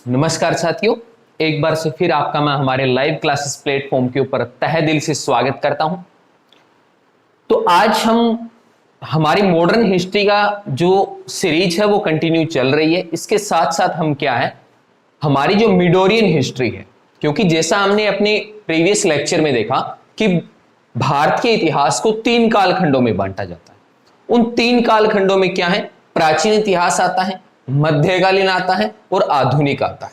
नमस्कार साथियों, एक बार से फिर आपका मैं हमारे लाइव क्लासेस प्लेटफॉर्म के ऊपर तहे दिल से स्वागत करता हूं। तो आज हम हमारी मॉडर्न हिस्ट्री का जो सीरीज है वो कंटिन्यू चल रही है। इसके साथ साथ हम क्या है, हमारी जो मिडोरियन हिस्ट्री है, क्योंकि जैसा हमने अपने प्रीवियस लेक्चर में देखा कि भारत के इतिहास को 3 कालखंडों में बांटा जाता है। उन 3 कालखंडों में क्या है, प्राचीन इतिहास आता है, मध्यकालीन आता है और आधुनिक आता है।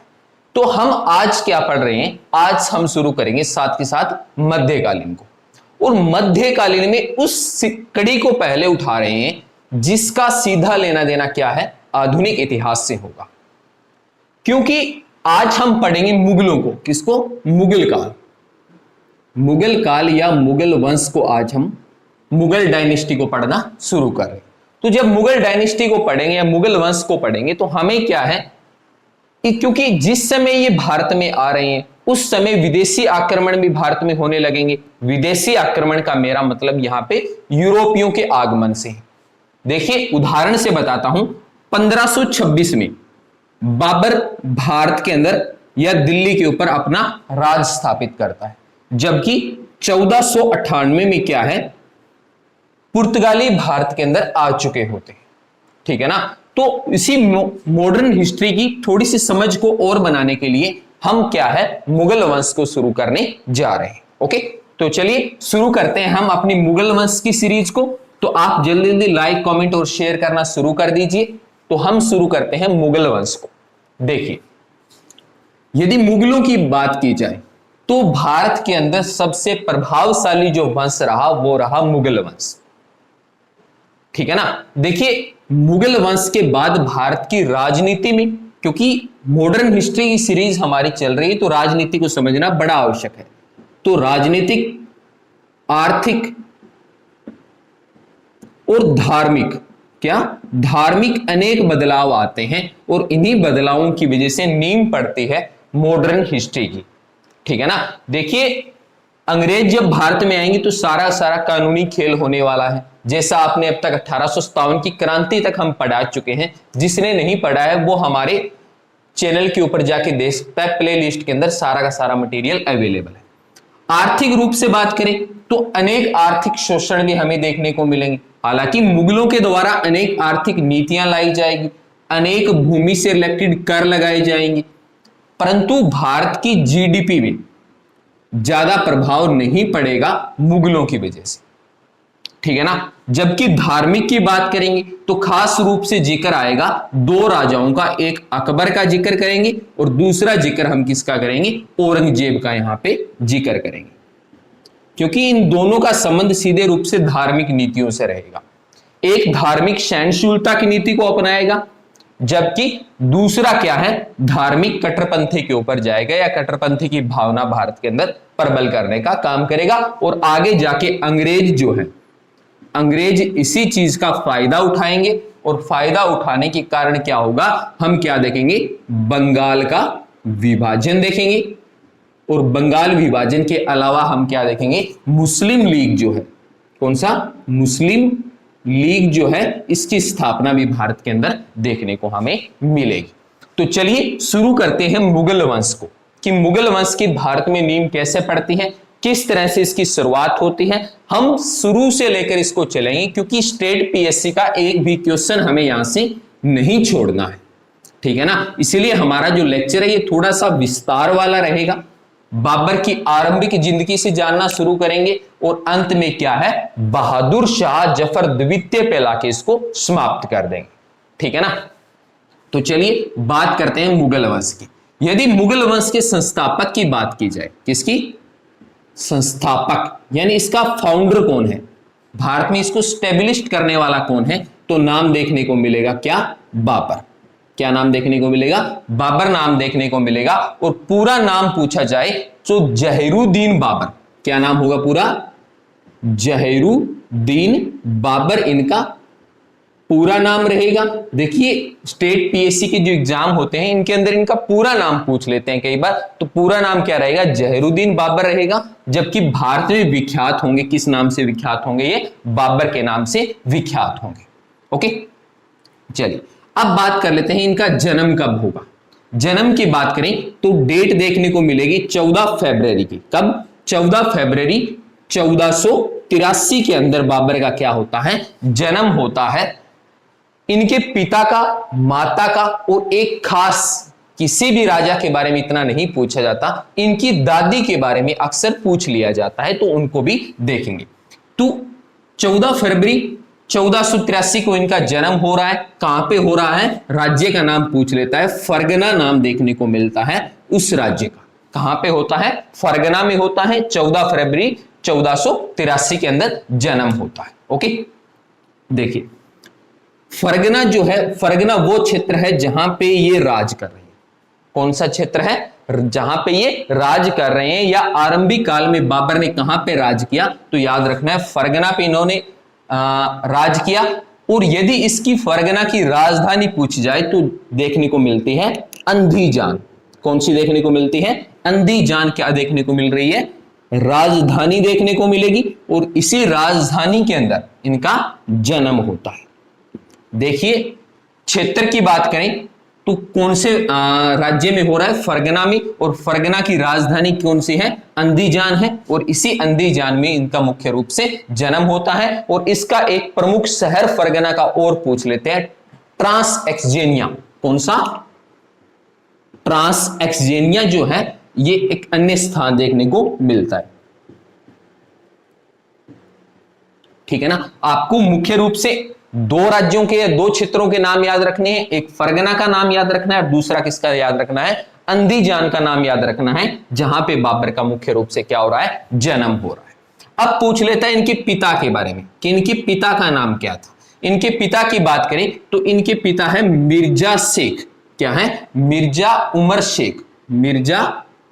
तो हम आज क्या पढ़ रहे हैं, आज हम शुरू करेंगे साथ के साथ मध्यकालीन को। और मध्यकालीन में उस कड़ी को पहले उठा रहे हैं जिसका सीधा लेना देना क्या है, आधुनिक इतिहास से होगा। क्योंकि आज हम पढ़ेंगे मुगलों को। किसको? मुगल काल। मुगल काल या मुगल वंश को आज हम मुगल डायनेस्टी को पढ़ना शुरू कर रहे हैं। तो जब मुगल डायनेस्टी को पढ़ेंगे या मुगल वंश को पढ़ेंगे तो हमें क्या है कि क्योंकि जिस समय ये भारत में आ रहे हैं उस समय विदेशी आक्रमण भी भारत में होने लगेंगे। विदेशी आक्रमण का मेरा मतलब यहां पे यूरोपियों के आगमन से है। देखिए उदाहरण से बताता हूं, 1526 में बाबर भारत के अंदर या दिल्ली के ऊपर अपना राज स्थापित करता है, जबकि 1498 में क्या है, पुर्तगाली भारत के अंदर आ चुके होते हैं। ठीक है ना। तो इसी मॉडर्न हिस्ट्री की थोड़ी सी समझ को और बनाने के लिए हम क्या है, मुगल वंश को शुरू करने जा रहे हैं। ओके, तो चलिए शुरू करते हैं हम अपनी मुगल वंश की सीरीज को। तो आप जल्दी जल्दी लाइक, कमेंट और शेयर करना शुरू कर दीजिए। तो हम शुरू करते हैं मुगल वंश को। देखिए, यदि मुगलों की बात की जाए तो भारत के अंदर सबसे प्रभावशाली जो वंश रहा वो रहा मुगल वंश। ठीक है ना। देखिए, मुगल वंश के बाद भारत की राजनीति में, क्योंकि मॉडर्न हिस्ट्री की सीरीज हमारी चल रही है तो राजनीति को समझना बड़ा आवश्यक है। तो राजनीतिक, आर्थिक और धार्मिक, क्या धार्मिक अनेक बदलाव आते हैं और इन्हीं बदलावों की वजह से नींव पड़ती है मॉडर्न हिस्ट्री की। ठीक है ना। देखिए, अंग्रेज जब भारत में आएंगे तो सारा कानूनी खेल होने वाला है। जैसा आपने अब तक 1857 की क्रांति तक हम पढ़ा चुके हैं। जिसने नहीं पढ़ा है वो हमारे चैनल के ऊपर जाके देख सकता है, प्ले लिस्ट के अंदर सारा का सारा मटेरियल अवेलेबल है। आर्थिक रूप से बात करें तो अनेक आर्थिक शोषण भी हमें देखने को मिलेंगे। हालांकि मुगलों के द्वारा अनेक आर्थिक नीतियां लाई जाएगी, अनेक भूमि से रिलेटेड कर लगाए जाएंगे, परंतु भारत की जीडीपी में ज्यादा प्रभाव नहीं पड़ेगा मुगलों की वजह से। ठीक है ना। जबकि धार्मिक की बात करेंगे तो खास रूप से जिक्र आएगा 2 राजाओं का, एक अकबर का जिक्र करेंगे और दूसरा जिक्र हम किसका करेंगे, औरंगजेब का यहां पे जिक्र करेंगे। क्योंकि इन दोनों का संबंध सीधे रूप से धार्मिक नीतियों से रहेगा। एक धार्मिक सहनशीलता की नीति को अपनाएगा, जबकि दूसरा क्या है, धार्मिक कट्टरपंथी के ऊपर जाएगा या कट्टरपंथी की भावना भारत के अंदर प्रबल करने का काम करेगा। और आगे जाके अंग्रेज जो है, अंग्रेज इसी चीज का फायदा उठाएंगे और फायदा उठाने के कारण क्या होगा, हम क्या देखेंगे, बंगाल का विभाजन देखेंगे। और बंगाल विभाजन के अलावा हम क्या देखेंगे, मुस्लिम लीग जो है, कौन सा, मुस्लिम लीग जो है, इसकी स्थापना भी भारत के अंदर देखने को हमें मिलेगी। तो चलिए शुरू करते हैं मुगल वंश को, कि मुगल वंश की भारत में नींव कैसे पड़ती है, किस तरह से इसकी शुरुआत होती है। हम शुरू से लेकर इसको चलेंगे, क्योंकि स्टेट पीएससी का एक भी क्वेश्चन हमें यहां से नहीं छोड़ना है। ठीक है ना। इसीलिए हमारा जो लेक्चर है ये थोड़ा सा विस्तार वाला रहेगा। बाबर की आरंभिक जिंदगी से जानना शुरू करेंगे और अंत में क्या है, बहादुर शाह जफर द्वितीय पे लाके इसको समाप्त कर देंगे। ठीक है ना। तो चलिए बात करते हैं मुगल वंश की। यदि मुगल वंश के संस्थापक की बात की जाए, किसकी, संस्थापक यानी इसका फाउंडर कौन है, भारत में इसको स्टेब्लिश करने वाला कौन है, तो नाम देखने को मिलेगा क्या, बाबर। क्या नाम देखने को मिलेगा, बाबर नाम देखने को मिलेगा। और पूरा नाम पूछा जाए तो जहीरुद्दीन बाबर। क्या नाम होगा पूरा, जहीरुद्दीन बाबर इनका पूरा नाम रहेगा। देखिए स्टेट पीएससी के जो एग्जाम होते हैं इनके अंदर इनका पूरा नाम पूछ लेते हैं कई बार, तो पूरा नाम क्या रहेगा, जहीरुद्दीन बाबर रहेगा। जबकि भारत में विख्यात होंगे, किस नाम से विख्यात होंगे, ये बाबर के नाम से विख्यात होंगे। ओके, चलिए अब बात कर लेते हैं इनका जन्म कब होगा। जन्म की बात करें तो डेट देखने को मिलेगी 14 फरवरी की। कब? 14 फरवरी 1483 के अंदर बाबर का क्या होता है? जन्म होता है। इनके पिता का, माता का और एक खास, किसी भी राजा के बारे में इतना नहीं पूछा जाता, इनकी दादी के बारे में अक्सर पूछ लिया जाता है, तो उनको भी देखेंगे। तो 14 फरवरी 1483 को इनका जन्म हो रहा है। कहां पे हो रहा है? राज्य का नाम पूछ लेता है, फरगना नाम देखने को मिलता है उस राज्य का। कहां पे होता है? फरगना में होता है। 14 फरवरी 1483 के अंदर जन्म होता है। ओके, देखिए फरगना जो है, फरगना वो क्षेत्र है जहां पे ये राज कर रहे हैं। कौन सा क्षेत्र है? जहां पे ये राज कर रहे हैं, या आरंभिक काल में बाबर ने कहां पे राज किया? तो याद रखना है फरगना पे इन्होंने राज किया। और यदि इसकी फरगना की राजधानी पूछी जाए तो देखने को मिलती है अंधीजान। कौन सी देखने को मिलती है? अंधीजान। क्या देखने को मिल रही है? राजधानी देखने को मिलेगी, और इसी राजधानी के अंदर इनका जन्म होता है। देखिए क्षेत्र की बात करें तो कौन से राज्य में हो रहा है? फरगना में। और फरगना की राजधानी कौन सी है? अंधीजान है। और इसी अंधीजान में इनका मुख्य रूप से जन्म होता है। और इसका एक प्रमुख शहर फरगना का और पूछ लेते हैं, ट्रांसएक्सेनिया। कौन सा? ट्रांसएक्सेनिया जो है ये एक अन्य स्थान देखने को मिलता है। ठीक है ना? आपको मुख्य रूप से दो राज्यों के, दो क्षेत्रों के नाम याद रखने हैं। एक फरगना का नाम याद रखना है, और दूसरा किसका याद रखना है? अंधीजान का नाम याद रखना है, जहां पे बाबर का मुख्य रूप से क्या हो रहा है? जन्म हो रहा है। अब पूछ लेता है इनके पिता के बारे में कि इनके पिता का नाम क्या था। इनके पिता की बात करें तो इनके पिता है मिर्जा शेख। क्या है? मिर्जा उमर शेख। मिर्जा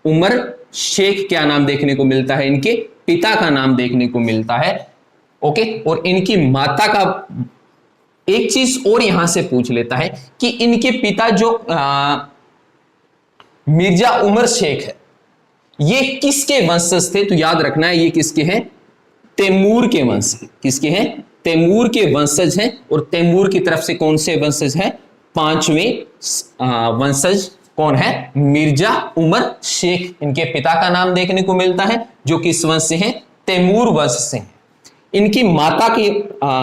उमर शेख क्या नाम देखने को मिलता है? इनके पिता का नाम देखने को मिलता है। ओके, और इनकी माता का एक चीज और यहां से पूछ लेता है कि इनके पिता जो मिर्जा उमर शेख है, ये किसके वंशज थे? तो याद रखना है ये किसके हैं? तैमूर के वंश। किसके हैं? तैमूर के वंशज हैं। और तैमूर की तरफ से कौन से वंशज हैं? 5वें वंशज कौन है? मिर्जा उमर शेख। इनके पिता का नाम देखने को मिलता है, जो किस वंश से हैं? तैमूर वंश से हैं। इनकी माता के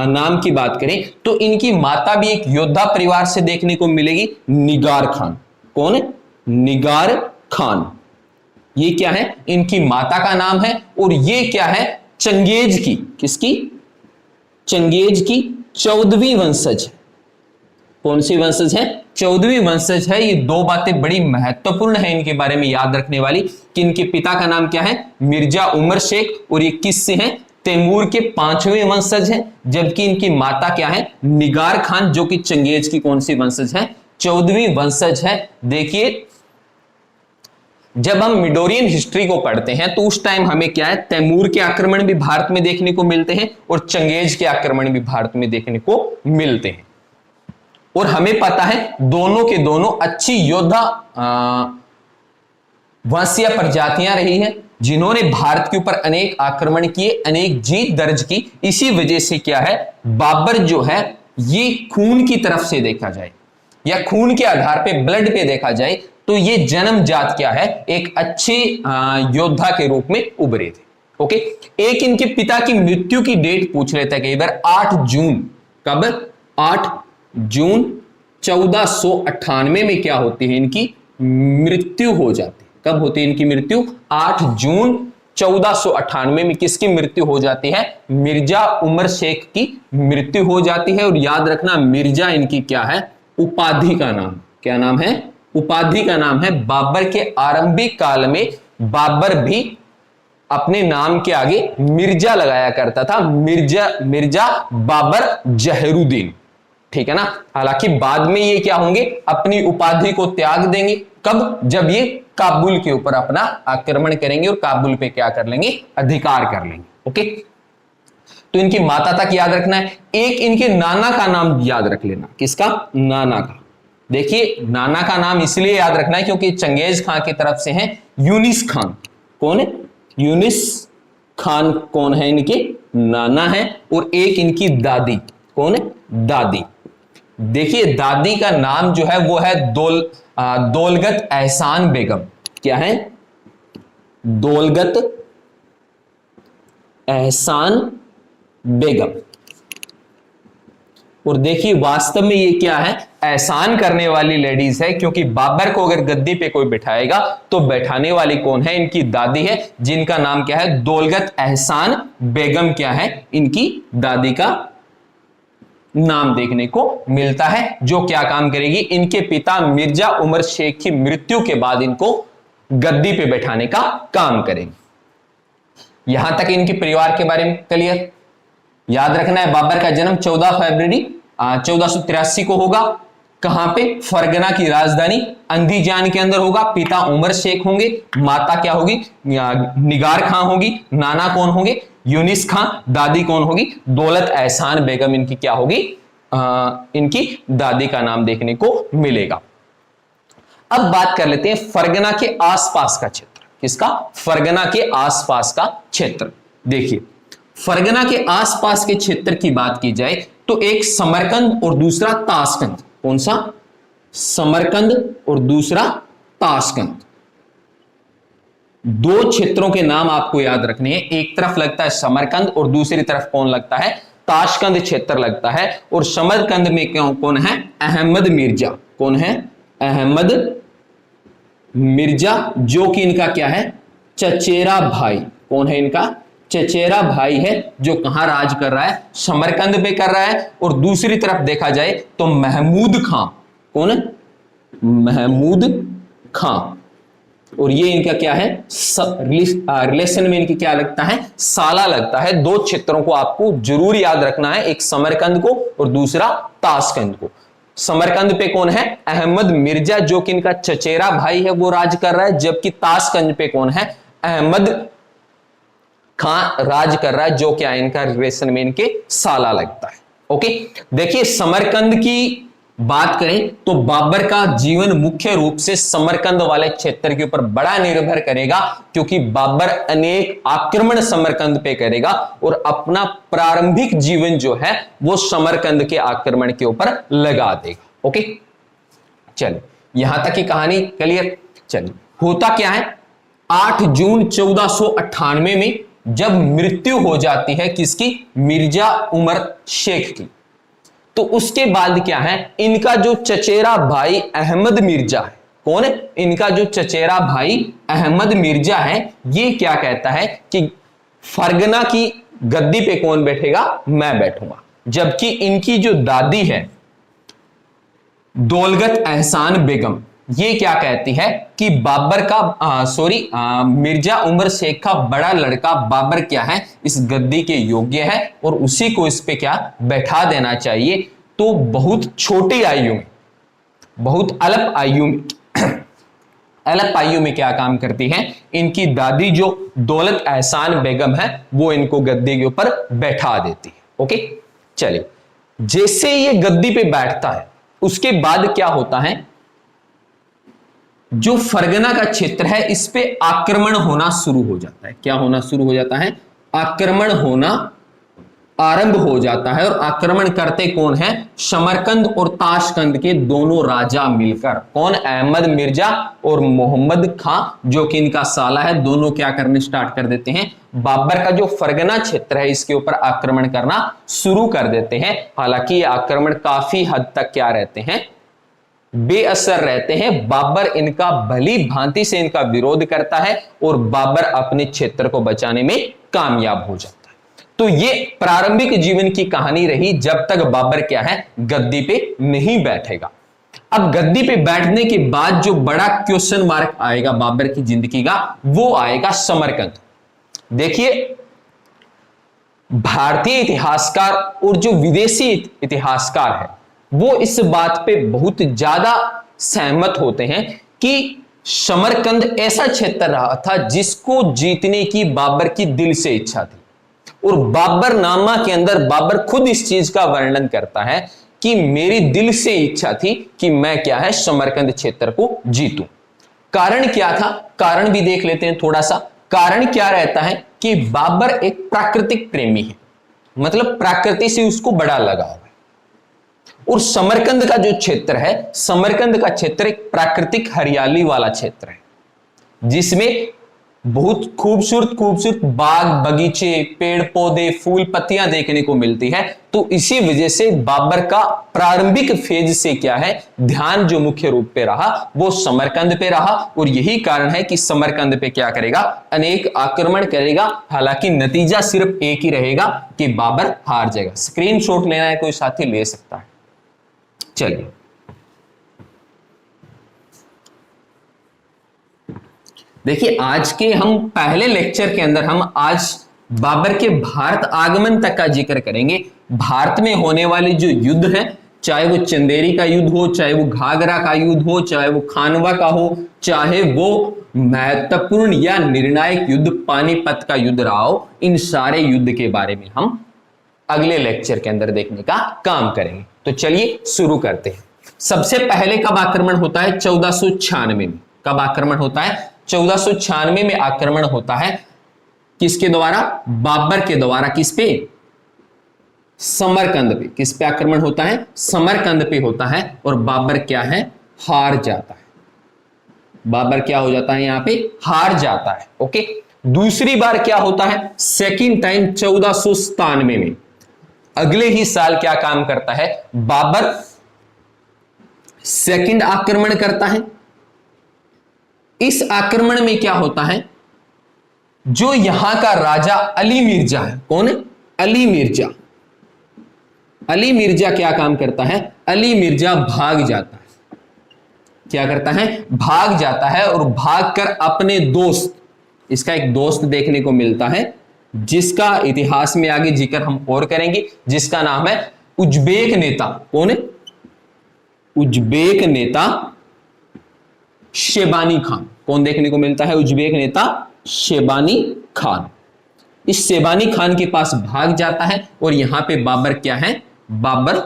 नाम की बात करें तो इनकी माता भी एक योद्धा परिवार से देखने को मिलेगी, निगार खान। कौन है? निगार खान। ये क्या है? इनकी माता का नाम है। और ये क्या है? चंगेज की, किसकी? चंगेज की 14वीं वंशज है। कौन सी वंशज है? 14वीं वंशज है। ये दो बातें बड़ी महत्वपूर्ण है इनके बारे में याद रखने वाली, कि इनके पिता का नाम क्या है? मिर्जा उमर शेख। और ये किससे हैं? तैमूर के 5वें वंशज हैं। जबकि इनकी माता क्या है? निगार खान, जो कि चंगेज की कौन सी वंशज है? 14वीं वंशज है। देखिए जब हम मिडोरियन हिस्ट्री को पढ़ते हैं तो उस टाइम हमें क्या है? तैमूर के आक्रमण भी भारत में देखने को मिलते हैं, और चंगेज के आक्रमण भी भारत में देखने को मिलते हैं। और हमें पता है दोनों के दोनों अच्छी योद्धा वंशीय प्रजातियां रही हैं, जिन्होंने भारत के ऊपर अनेक आक्रमण किए, अनेक जीत दर्ज की। इसी वजह से क्या है? बाबर जो है ये खून की तरफ से देखा जाए, या खून के आधार पे, ब्लड पे देखा जाए, तो ये जन्म जात क्या है? एक अच्छे योद्धा के रूप में उभरे थे। ओके, एक इनके पिता की मृत्यु की डेट पूछ लेता है कई बार, 8 जून। कब? 8 जून 1498 में क्या होती है? इनकी मृत्यु हो जाती है। कब होती है इनकी मृत्यु? 8 जून 1498 में किसकी मृत्यु हो जाती है? मिर्जा उमर शेख की मृत्यु हो जाती है। और याद रखना मिर्जा इनकी क्या है? उपाधि का नाम। क्या नाम है? उपाधि का नाम है। बाबर के आरंभिक काल में बाबर भी अपने नाम के आगे मिर्जा लगाया करता था, मिर्जा बाबर जहरुद्दीन। ठीक है ना? हालांकि बाद में ये क्या होंगे? अपनी उपाधि को त्याग देंगे। कब? जब ये काबुल के ऊपर अपना आक्रमण करेंगे और काबुल पे क्या कर लेंगे? अधिकार कर लेंगे। ओके, तो इनकी माता तक याद रखना है। एक इनके नाना का नाम याद रख लेना। किसका? नाना का। देखिए नाना का नाम इसलिए याद रखना है क्योंकि चंगेज खान की तरफ से हैं यूनिस खान। कौन है? यूनिस खान कौन है? इनके नाना है। और एक इनकी दादी। कौन है? दादी। देखिए दादी का नाम जो है वो है दौलगत एहसान बेगम। क्या है? दौलगत एहसान बेगम। और देखिए वास्तव में ये क्या है? एहसान करने वाली लेडीज है, क्योंकि बाबर को अगर गद्दी पे कोई बिठाएगा तो बैठाने वाली कौन है? इनकी दादी है, जिनका नाम क्या है? दौलगत एहसान बेगम। क्या है? इनकी दादी का नाम देखने को मिलता है, जो क्या काम करेगी? इनके पिता मिर्जा उमर शेख की मृत्यु के बाद इनको गद्दी पे बैठाने का काम करेगी। यहां तक इनके परिवार के बारे में क्लियर। याद रखना है बाबर का जन्म 14 फरवरी 1483 को होगा। कहां पे? फरगना की राजधानी अंदीजान के अंदर होगा। पिता उमर शेख होंगे, माता क्या होगी? निगार खां होगी। नाना कौन होंगे? यूनिस खां। दादी कौन होगी? दौलत एहसान बेगम इनकी क्या होगी? इनकी दादी का नाम देखने को मिलेगा। अब बात कर लेते हैं फरगना के आसपास का क्षेत्र। किसका? फरगना के आसपास का क्षेत्र। देखिए फरगना के आसपास के क्षेत्र की बात की जाए तो एक समरकंद और दूसरा ताशकंद। कौन सा? समरकंद और दूसरा ताशकंद। दो क्षेत्रों के नाम आपको याद रखने हैं। एक तरफ लगता है समरकंद और दूसरी तरफ कौन लगता है? ताशकंद क्षेत्र लगता है। और समरकंद में कौन है? अहमद मिर्जा। कौन है? अहमद मिर्जा, जो कि इनका क्या है? चचेरा भाई। कौन है इनका? चचेरा भाई है, जो कहां राज कर रहा है? समरकंद पे कर रहा है। और दूसरी तरफ देखा जाए तो महमूद खां। कौन है? महमूद खां। और ये इनका क्या है? रिलेशन में इनकी क्या लगता है? साला लगता है। दो क्षेत्रों को आपको जरूर याद रखना है, एक समरकंद को और दूसरा ताशकंद को। समरकंद पे कौन है? अहमद मिर्जा, जो कि इनका चचेरा भाई है, वो राज कर रहा है। जबकि ताशकंद पे कौन है? अहमद खां राज कर रहा है, जो क्या इनका रिलेशन में इनके साला लगता है। ओके, देखिए समरकंद की बात करें तो बाबर का जीवन मुख्य रूप से समरकंद वाले क्षेत्र के ऊपर बड़ा निर्भर करेगा, क्योंकि बाबर अनेक आक्रमण समरकंद पे करेगा और अपना प्रारंभिक जीवन जो है वो समरकंद के आक्रमण के ऊपर लगा देगा। ओके, चलिए यहां तक की कहानी क्लियर। चलिए होता क्या है? 8 जून 1498 में जब मृत्यु हो जाती है किसकी? मिर्जा उमर शेख की, तो उसके बाद क्या है? इनका जो चचेरा भाई अहमद मिर्जा है। कौन है? इनका जो चचेरा भाई अहमद मिर्जा है, ये क्या कहता है कि फरगना की गद्दी पे कौन बैठेगा? मैं बैठूंगा। जबकि इनकी जो दादी है दौलगत एहसान बेगम, ये क्या कहती है कि बाबर का मिर्जा उमर शेख का बड़ा लड़का बाबर क्या है? इस गद्दी के योग्य है और उसी को इस पे क्या बैठा देना चाहिए। तो बहुत छोटी आयु में, बहुत अल्प आयु में क्या काम करती है? इनकी दादी जो दौलत एहसान बेगम है, वो इनको गद्दी के ऊपर बैठा देती है। ओके, चलिए जैसे ये गद्दी पे बैठता है उसके बाद क्या होता है? जो फरगना का क्षेत्र है इस पे आक्रमण होना शुरू हो जाता है। क्या होना शुरू हो जाता है? आक्रमण होना आरंभ हो जाता है। और आक्रमण करते कौन है? समरकंद और ताशकंद के दोनों राजा मिलकर। कौन? अहमद मिर्जा और मोहम्मद खां, जो कि इनका साला है। दोनों क्या करने स्टार्ट कर देते हैं? बाबर का जो फरगना क्षेत्र है इसके ऊपर आक्रमण करना शुरू कर देते हैं। हालांकि ये आक्रमण काफी हद तक क्या रहते हैं? बेअसर रहते हैं। बाबर इनका भली भांति से इनका विरोध करता है और बाबर अपने क्षेत्र को बचाने में कामयाब हो जाता है। तो ये प्रारंभिक जीवन की कहानी रही, जब तक बाबर क्या है? गद्दी पे नहीं बैठेगा। अब गद्दी पे बैठने के बाद जो बड़ा क्वेश्चन मार्क आएगा बाबर की जिंदगी का, वो आएगा समरकंद। देखिए भारतीय इतिहासकार और जो विदेशी इतिहासकार है वो इस बात पे बहुत ज्यादा सहमत होते हैं कि समरकंद ऐसा क्षेत्र रहा था जिसको जीतने की बाबर की दिल से इच्छा थी। और बाबरनामा के अंदर बाबर खुद इस चीज का वर्णन करता है कि मेरी दिल से इच्छा थी कि मैं क्या है? समरकंद क्षेत्र को जीतूं। कारण क्या था? कारण भी देख लेते हैं थोड़ा सा। कारण क्या रहता है कि बाबर एक प्राकृतिक प्रेमी है, मतलब प्रकृति से उसको बड़ा लगाव है। और समरकंद का जो क्षेत्र है, समरकंद का क्षेत्र एक प्राकृतिक हरियाली वाला क्षेत्र है जिसमें बहुत खूबसूरत खूबसूरत बाग बगीचे, पेड़ पौधे, फूल पत्तियां देखने को मिलती है। तो इसी वजह से बाबर का प्रारंभिक फेज से क्या है, ध्यान जो मुख्य रूप पे रहा वो समरकंद पे रहा, और यही कारण है कि समरकंद पे क्या करेगा, अनेक आक्रमण करेगा। हालांकि नतीजा सिर्फ एक ही रहेगा कि बाबर हार जाएगा। स्क्रीनशॉट लेना है कोई साथी ले सकता है। चलिए देखिए, आज के हम पहले लेक्चर के अंदर हम आज बाबर के भारत आगमन तक का जिक्र करेंगे। भारत में होने वाले जो युद्ध है, चाहे वो चंदेरी का युद्ध हो, चाहे वो घाघरा का युद्ध हो, चाहे वो खानवा का हो, चाहे वो महत्वपूर्ण या निर्णायक युद्ध पानीपत का युद्ध रहा हो, इन सारे युद्ध के बारे में हम अगले लेक्चर के अंदर देखने का काम करेंगे। तो चलिए शुरू करते हैं। सबसे पहले कब आक्रमण होता है, 1496 में। कब आक्रमण होता है, 1496 में आक्रमण होता है। किसके द्वारा, बाबर के द्वारा। किस पे, समरकंद पे। किस पे आक्रमण होता है, समरकंद पे होता है। और बाबर क्या है, हार जाता है। बाबर क्या हो जाता है, यहां पे हार जाता है। ओके, दूसरी बार क्या होता है, सेकंड टाइम 1497 में। अगले ही साल क्या काम करता है, बाबर सेकंड आक्रमण करता है। इस आक्रमण में क्या होता है, जो यहां का राजा अली मिर्जा है, कौन है, अली मिर्जा। अली मिर्जा क्या काम करता है, अली मिर्जा भाग जाता है। क्या करता है, भाग जाता है, और भागकर अपने दोस्त, इसका एक दोस्त देखने को मिलता है जिसका इतिहास में आगे जिक्र हम और करेंगे, जिसका नाम है उज्बेक नेता। कौन है, उज्बेक नेता शेबानी खान। कौन देखने को मिलता है, उज्बेक नेता शेबानी खान। इस शेबानी खान के पास भाग जाता है, और यहां पे बाबर क्या है, बाबर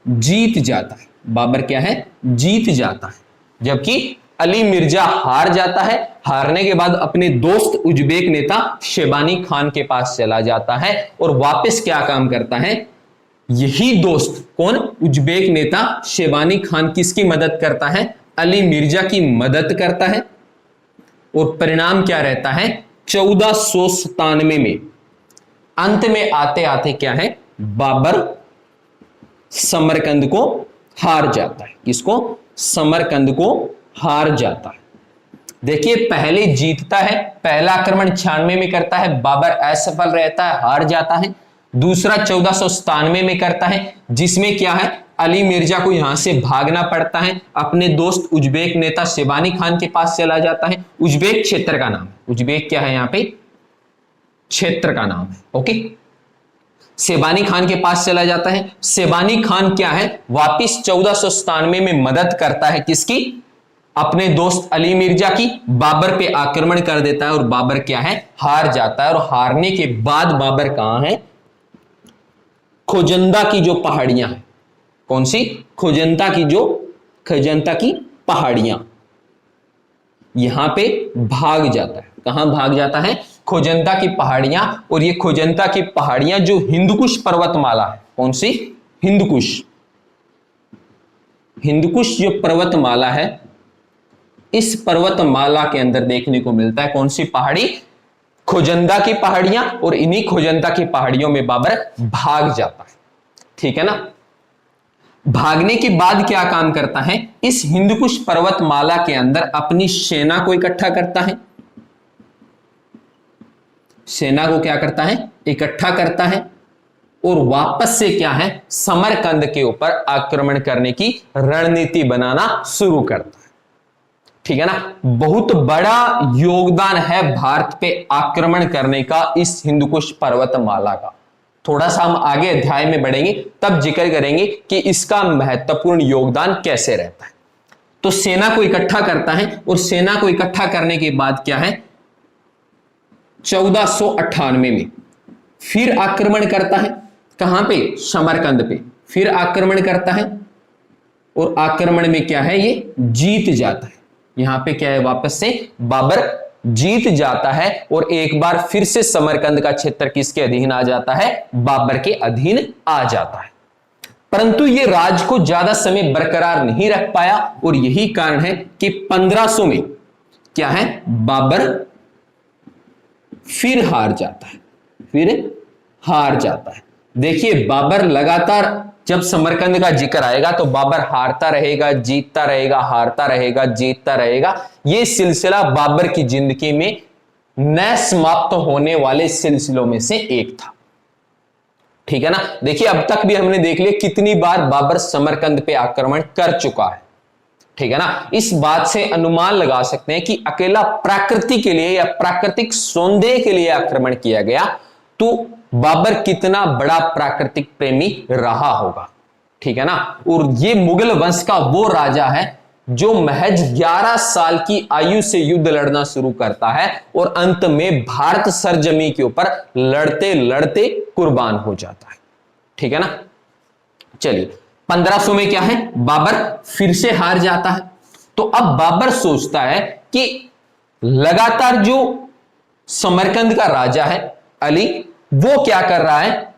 जीत जाता है। बाबर क्या है, जीत जाता है। जबकि अली मिर्जा हार जाता है। हारने के बाद अपने दोस्त उज्बेक नेता शेबानी खान के पास चला जाता है, और वापस क्या काम करता है, यही दोस्त, कौन, उज्बेक नेता शेबानी खान किसकी मदद करता है, अली मिर्जा की मदद करता है। और परिणाम क्या रहता है, 1497 में अंत में आते आते क्या है, बाबर समरकंद को हार जाता है। किसको, समरकंद को हार जाता है। देखिए, पहले जीतता है, पहला आक्रमण 96 में करता है, बाबर असफल रहता है, हार जाता है। दूसरा 1497 में करता है, जिसमें क्या है, अली मिर्जा को यहां से भागना पड़ता है, अपने दोस्त उज्बेक नेता शेबानी खान के पास चला जाता है। उज्बेक क्षेत्र का नाम, उज्बेक क्या है, यहां पे क्षेत्र का नाम है। ओके, शेबानी खान के पास चला जाता है। शेबानी खान क्या है, वापिस 1497 में मदद करता है, किसकी, अपने दोस्त अली मिर्जा की। बाबर पे आक्रमण कर देता है, और बाबर क्या है, हार जाता है। और हारने के बाद बाबर कहां है, खोजंदा की जो पहाड़ियां हैं, कौन सी, खोजंता की पहाड़ियां, यहां पे भाग जाता है। कहां भाग जाता है, खोजंता की पहाड़ियां। और ये खोजंता की पहाड़ियां जो हिंदकुश पर्वतमाला है, कौन सी, हिंदकुश। हिंदकुश जो पर्वतमाला है, इस पर्वतमाला के अंदर देखने को मिलता है कौन सी पहाड़ी, खोजंदा की पहाड़ियां। और इन्हीं खोजंदा की पहाड़ियों में बाबर भाग जाता है। ठीक है ना। भागने के बाद क्या काम करता है, इस हिंदकुश पर्वतमाला के अंदर अपनी सेना को इकट्ठा करता है। सेना को क्या करता है, इकट्ठा करता है, और वापस से क्या है, समरकंद के ऊपर आक्रमण करने की रणनीति बनाना शुरू करता है। ठीक है ना। बहुत बड़ा योगदान है भारत पे आक्रमण करने का इस हिंदकुश पर्वतमाला का। थोड़ा सा हम आगे अध्याय में बढ़ेंगे, तब जिक्र करेंगे कि इसका महत्वपूर्ण योगदान कैसे रहता है। तो सेना को इकट्ठा करता है, और सेना को इकट्ठा करने के बाद क्या है, 1498 में फिर आक्रमण करता है। कहां पे, समरकंद पे फिर आक्रमण करता है, और आक्रमण में क्या है, ये जीत जाता है। यहां पे क्या है, वापस से बाबर जीत जाता है, और एक बार फिर से समरकंद का क्षेत्र किसके अधीन आ जाता है, बाबर के अधीन आ जाता है। परंतु ये राज को ज्यादा समय बरकरार नहीं रख पाया और यही कारण है कि 1500 में क्या है, बाबर फिर हार जाता है, फिर हार जाता है। देखिए बाबर लगातार, जब समरकंद का जिक्र आएगा तो बाबर हारता रहेगा, जीतता रहेगा, हारता रहेगा, जीतता रहेगा। यह सिलसिला बाबर की जिंदगी में न समाप्त होने वाले सिलसिलों में से एक था। ठीक है ना। देखिए अब तक भी हमने देख लिया कितनी बार बाबर समरकंद पे आक्रमण कर चुका है। ठीक है ना। इस बात से अनुमान लगा सकते हैं कि अकेला प्रकृति के लिए या प्राकृतिक सौंदर्य के लिए आक्रमण किया गया तो बाबर कितना बड़ा प्राकृतिक प्रेमी रहा होगा। ठीक है ना। और ये मुगल वंश का वो राजा है जो महज 11 साल की आयु से युद्ध लड़ना शुरू करता है और अंत में भारत सरजमी के ऊपर लड़ते लड़ते कुर्बान हो जाता है। ठीक है ना। चलिए 1500 में क्या है, बाबर फिर से हार जाता है। तो अब बाबर सोचता है कि लगातार जो समरकंद का राजा है अली, वो क्या कर रहा है,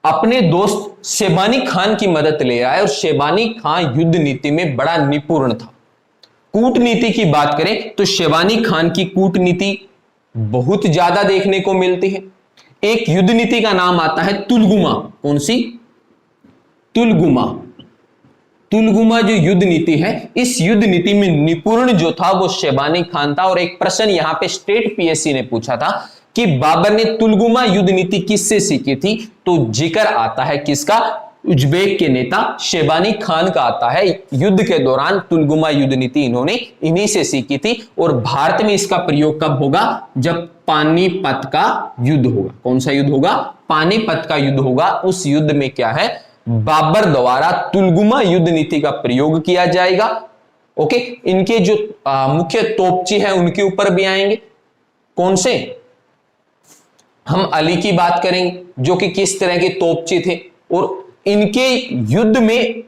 अपने दोस्त शेबानी खान की मदद ले रहा है। और शेबानी खान युद्ध नीति में बड़ा निपुण था। कूटनीति की बात करें तो शेबानी खान की कूटनीति बहुत ज्यादा देखने को मिलती है। एक युद्ध नीति का नाम आता है तुलगुमा। कौन सी? तुलगुमा। तुलगुमा जो युद्ध नीति है, इस युद्ध नीति में निपुण जो था वो शेबानी खान था। और एक प्रश्न यहां पे स्टेट पीएससी ने पूछा था कि बाबर ने तुलगुमा युद्ध नीति किससे सीखी थी, तो जिक्र आता है किसका, उज्बेक के नेता शेबानी खान का आता है। युद्ध के दौरान तुलगुमा युद्ध नीति इन्होंने इन्हीं से सीखी थी। और भारत में इसका प्रयोग कब होगा, जब पानीपत का युद्ध होगा। कौन सा युद्ध होगा? पानीपत का युद्ध होगा। उस युद्ध में क्या है, बाबर द्वारा तुलगुमा युद्ध नीति का प्रयोग किया जाएगा। ओके, इनके जो मुख्य तोपची है उनके ऊपर भी आएंगे। कौन से? हम अली की बात करेंगे जो कि किस तरह के तोपची थे और इनके युद्ध में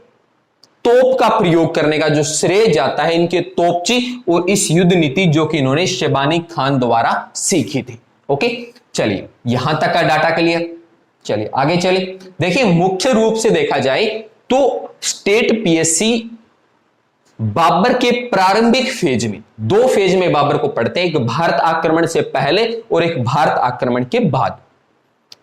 तोप का प्रयोग करने का जो श्रेय जाता है इनके तोपची और इस युद्ध नीति जो कि इन्होंने शेबानी खान द्वारा सीखी थी। ओके, चलिए यहां तक का डाटा क्लियर। चलिए आगे चलिए। देखिए मुख्य रूप से देखा जाए तो स्टेट पीएससी बाबर के प्रारंभिक फेज में, दो फेज में बाबर को पढ़ते हैं, एक भारत आक्रमण से पहले और एक भारत आक्रमण के बाद।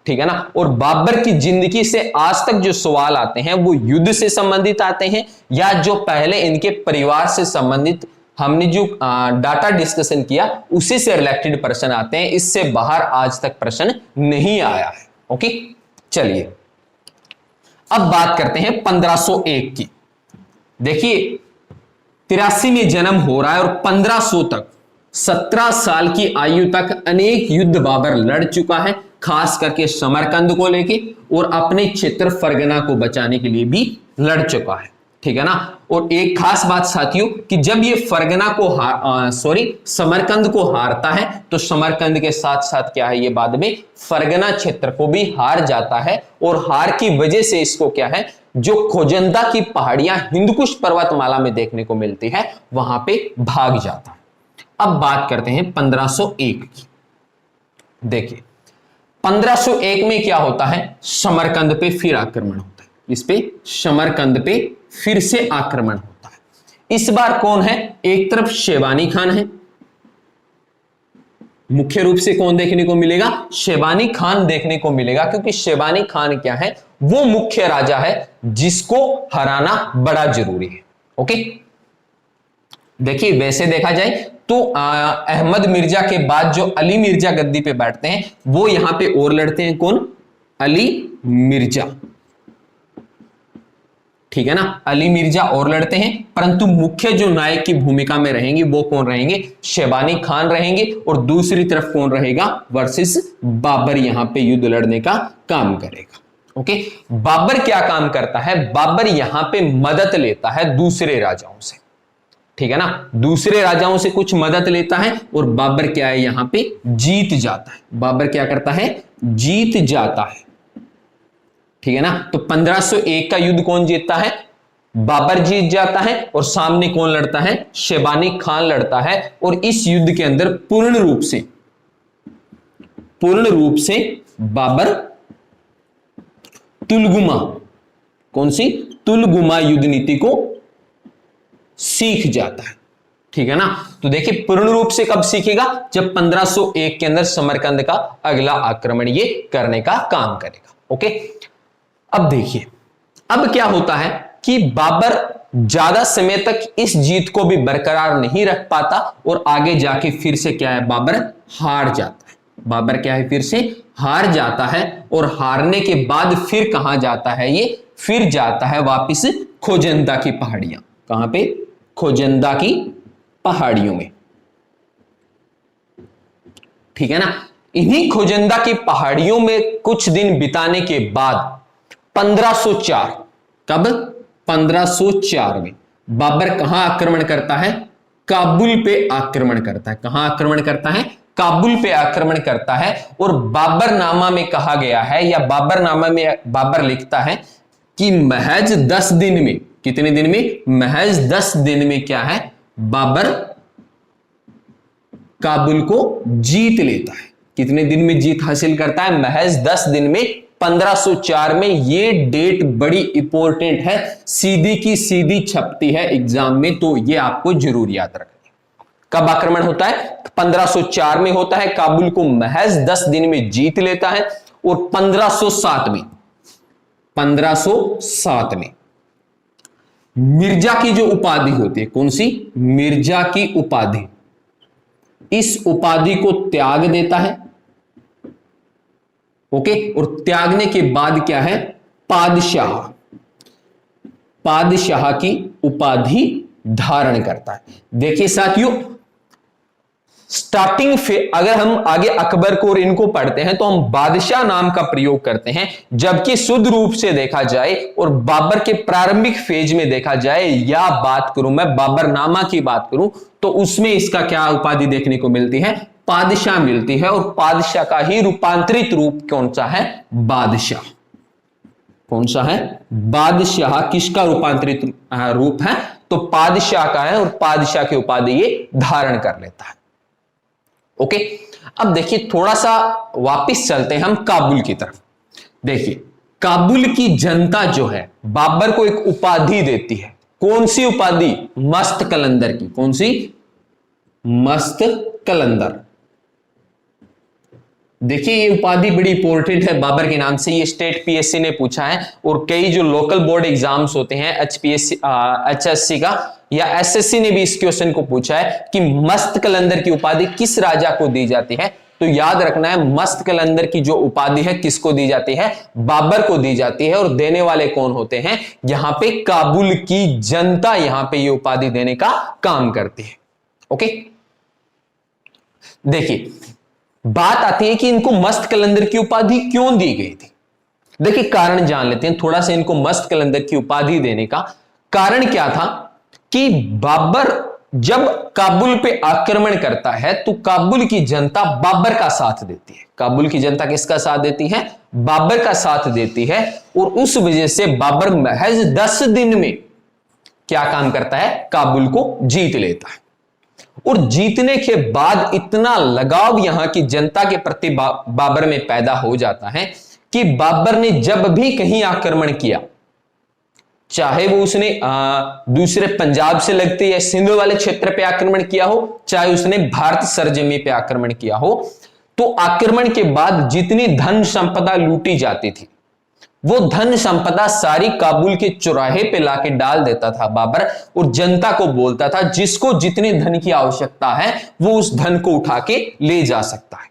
ठीक है ना। और बाबर की जिंदगी से आज तक जो सवाल आते हैं वो युद्ध से संबंधित आते हैं या जो पहले इनके परिवार से संबंधित हमने जो डाटा डिस्कशन किया उसी से रिलेटेड प्रश्न आते हैं। इससे बाहर आज तक प्रश्न नहीं आया है। ओके, चलिए अब बात करते हैं 1501 की। देखिए 83 में जन्म हो रहा है और 1500 तक 17 साल की आयु तक अनेक युद्ध बाबर लड़ चुका है, खास करके समरकंद को लेके और अपने क्षेत्र फरगना को बचाने के लिए भी लड़ चुका है। ठीक है ना। और एक खास बात साथियों कि जब ये फरगना को समरकंद को हारता है तो समरकंद के साथ साथ क्या है, ये बाद में फरगना क्षेत्र को भी हार जाता है। और हार की वजह से इसको क्या है, जो खोजंदा की पहाड़ियां हिंदकुश पर्वतमाला में देखने को मिलती है वहां पे भाग जाता है। अब बात करते हैं 1501 की। देखिए 1501 में क्या होता है, समरकंद पे फिर आक्रमण होता है। इस पे समरकंद पे फिर से आक्रमण होता है। इस बार कौन है, एक तरफ शेबानी खान है, मुख्य रूप से कौन देखने को मिलेगा, शेबानी खान देखने को मिलेगा, क्योंकि शेबानी खान क्या है, वो मुख्य राजा है जिसको हराना बड़ा जरूरी है। ओके, देखिए वैसे देखा जाए तो अहमद मिर्जा के बाद जो अली मिर्जा गद्दी पे बैठते हैं वो यहां पे और लड़ते हैं। कौन? अली मिर्जा। ठीक है ना, अली मिर्जा और लड़ते हैं, परंतु मुख्य जो नायक की भूमिका में रहेंगे वो कौन रहेंगे, शेबानी खान रहेंगे। और दूसरी तरफ कौन रहेगा, वर्सेस बाबर यहां पे युद्ध लड़ने का काम करेगा। ओके, बाबर क्या काम करता है, बाबर यहां पे मदद लेता है दूसरे राजाओं से। ठीक है ना, दूसरे राजाओं से कुछ मदद लेता है और बाबर क्या है, यहां पे जीत जाता है। बाबर क्या करता है, जीत जाता है। ठीक है ना। तो 1501 का युद्ध कौन जीतता है, बाबर जीत जाता है। और सामने कौन लड़ता है, शेबानी खान लड़ता है। और इस युद्ध के अंदर पूर्ण रूप से बाबर तुलगुमा कौन सी? तुलगुमा युद्ध नीति को सीख जाता है। ठीक है ना। तो देखिए पूर्ण रूप से कब सीखेगा? जब 1501 के अंदर समरकंद का अगला आक्रमण ये करने का काम करेगा। ओके, अब देखिए अब क्या होता है कि बाबर ज्यादा समय तक इस जीत को भी बरकरार नहीं रख पाता और आगे जाके फिर से क्या है, बाबर हार जाता है। बाबर क्या है, फिर से हार जाता है और हारने के बाद फिर कहां जाता है ये? फिर जाता है वापिस खोजंदा की पहाड़ियां। कहां पे? खोजंदा की पहाड़ियों में। ठीक है ना। इन्हीं खोजंदा की पहाड़ियों में कुछ दिन बिताने के बाद 1504, कब? 1504 में बाबर कहां आक्रमण करता है? काबुल पे आक्रमण करता है। कहां आक्रमण करता है? काबुल पे आक्रमण करता है। और बाबरनामा में कहा गया है, या बाबरनामा में बाबर लिखता है कि महज 10 दिन में, कितने दिन में? महज 10 दिन में क्या है, बाबर काबुल को जीत लेता है। कितने दिन में जीत हासिल करता है? महज 10 दिन में, 1504 में। ये डेट बड़ी इंपॉर्टेंट है, सीधी की सीधी छपती है एग्जाम में, तो ये आपको जरूर याद रखना। कब आक्रमण होता है? 1504 में होता है। काबुल को महज 10 दिन में जीत लेता है। और 1507 में मिर्जा की जो उपाधि होती है, कौन सी? मिर्जा की उपाधि, इस उपाधि को त्याग देता है। ओके, और त्यागने के बाद क्या है? पादशाह की उपाधि धारण करता है। देखिए साथियों, स्टार्टिंग अगर हम आगे अकबर को और इनको पढ़ते हैं तो हम बादशाह नाम का प्रयोग करते हैं, जबकि शुद्ध रूप से देखा जाए और बाबर के प्रारंभिक फेज में देखा जाए, या बात करूं मैं बाबरनामा की बात करूं, तो उसमें इसका क्या उपाधि देखने को मिलती है? पादशाह मिलती है। और पादशाह का ही रूपांतरित रूप कौन सा है? बादशाह। कौन सा है? बादशाह। किसका रूपांतरित रूप है? तो पादशाह का है, और पादशाह की उपाधि ये धारण कर लेता है। ओके, अब देखिए थोड़ा सा वापस चलते हैं हम काबुल की तरफ। देखिए काबुल की जनता जो है बाबर को एक उपाधि देती है। कौन सी उपाधि? मस्त कलंदर की। कौन सी? मस्त कलंदर। देखिए ये उपाधि बड़ी इंपॉर्टेंट है बाबर के नाम से। ये स्टेट पीएससी ने पूछा है, और कई जो लोकल बोर्ड एग्जाम्स होते हैं एचपीएससी, एचएससी का या एसएससी ने भी इस क्वेश्चन को पूछा है कि मस्त कलंदर की उपाधि किस राजा को दी जाती है। तो याद रखना है, मस्त कलंदर की जो उपाधि है किसको दी जाती है? बाबर को दी जाती है। और देने वाले कौन होते हैं? यहां पे काबुल की जनता यहां पे ये उपाधि देने का काम करती है। ओके, देखिए बात आती है कि इनको मस्त कलंदर की उपाधि क्यों दी गई थी। देखिए कारण जान लेते हैं थोड़ा सा। इनको मस्त कलंदर की उपाधि देने का कारण क्या था कि बाबर जब काबुल पे आक्रमण करता है तो काबुल की जनता बाबर का साथ देती है। काबुल की जनता किसका साथ देती है? बाबर का साथ देती है। और उस वजह से बाबर महज 10 दिन में क्या काम करता है? काबुल को जीत लेता है। और जीतने के बाद इतना लगाव यहां की जनता के प्रति बाबर में पैदा हो जाता है कि बाबर ने जब भी कहीं आक्रमण किया, चाहे वो उसने दूसरे पंजाब से लगते या सिंध वाले क्षेत्र पे आक्रमण किया हो, चाहे उसने भारत सरजमी पे आक्रमण किया हो, तो आक्रमण के बाद जितनी धन संपदा लूटी जाती थी वो धन संपदा सारी काबुल के चौराहे पे लाके डाल देता था बाबर। और जनता को बोलता था जिसको जितने धन की आवश्यकता है वो उस धन को उठा के ले जा सकता है।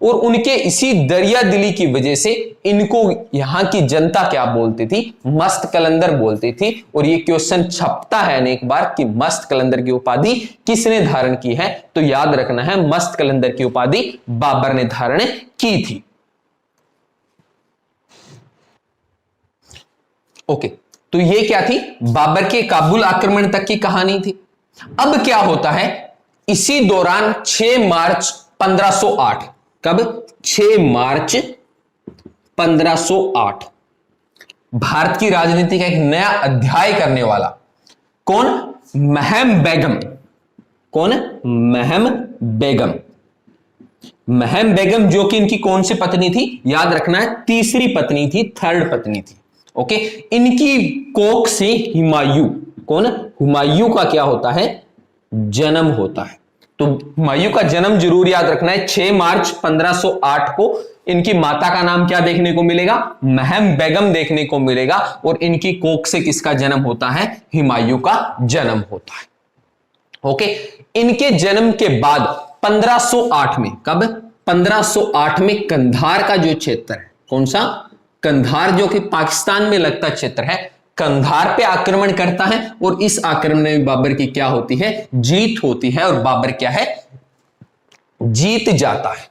और उनके इसी दरिया दिली की वजह से इनको यहां की जनता क्या बोलती थी? मस्त कलंदर बोलती थी। और ये क्वेश्चन छपता है अनेक बार कि मस्त कलंदर की उपाधि किसने धारण की है? तो याद रखना है मस्त कलंदर की उपाधि बाबर ने धारण की थी। ओके, तो ये क्या थी? बाबर के काबुल आक्रमण तक की कहानी थी। अब क्या होता है? इसी दौरान 6 मार्च 1508, कब? 6 मार्च 1508 भारत की राजनीति का एक नया अध्याय करने वाला कौन? महम बेगम। कौन? महम बेगम। महम बेगम जो कि इनकी कौन सी पत्नी थी? याद रखना है तीसरी पत्नी थी, थर्ड पत्नी थी। ओके, इनकी कोख से हुमायूं, कौन, हुमायूं का क्या होता है, जन्म होता है। तो हुमायूं का जन्म जरूर याद रखना है, 6 मार्च 1508 को। इनकी माता का नाम क्या देखने को मिलेगा, महम बेगम देखने को मिलेगा। और इनकी कोख से किसका जन्म होता है, हुमायूं का जन्म होता है। ओके, इनके जन्म के बाद 1508 में, कब, 1508 में कंधार का जो क्षेत्र है, कौन सा, कंधार, जो कि पाकिस्तान में लगता क्षेत्र है, कंधार पे आक्रमण करता है। और इस आक्रमण में बाबर की क्या होती है, जीत होती है। और बाबर क्या है, जीत जाता है।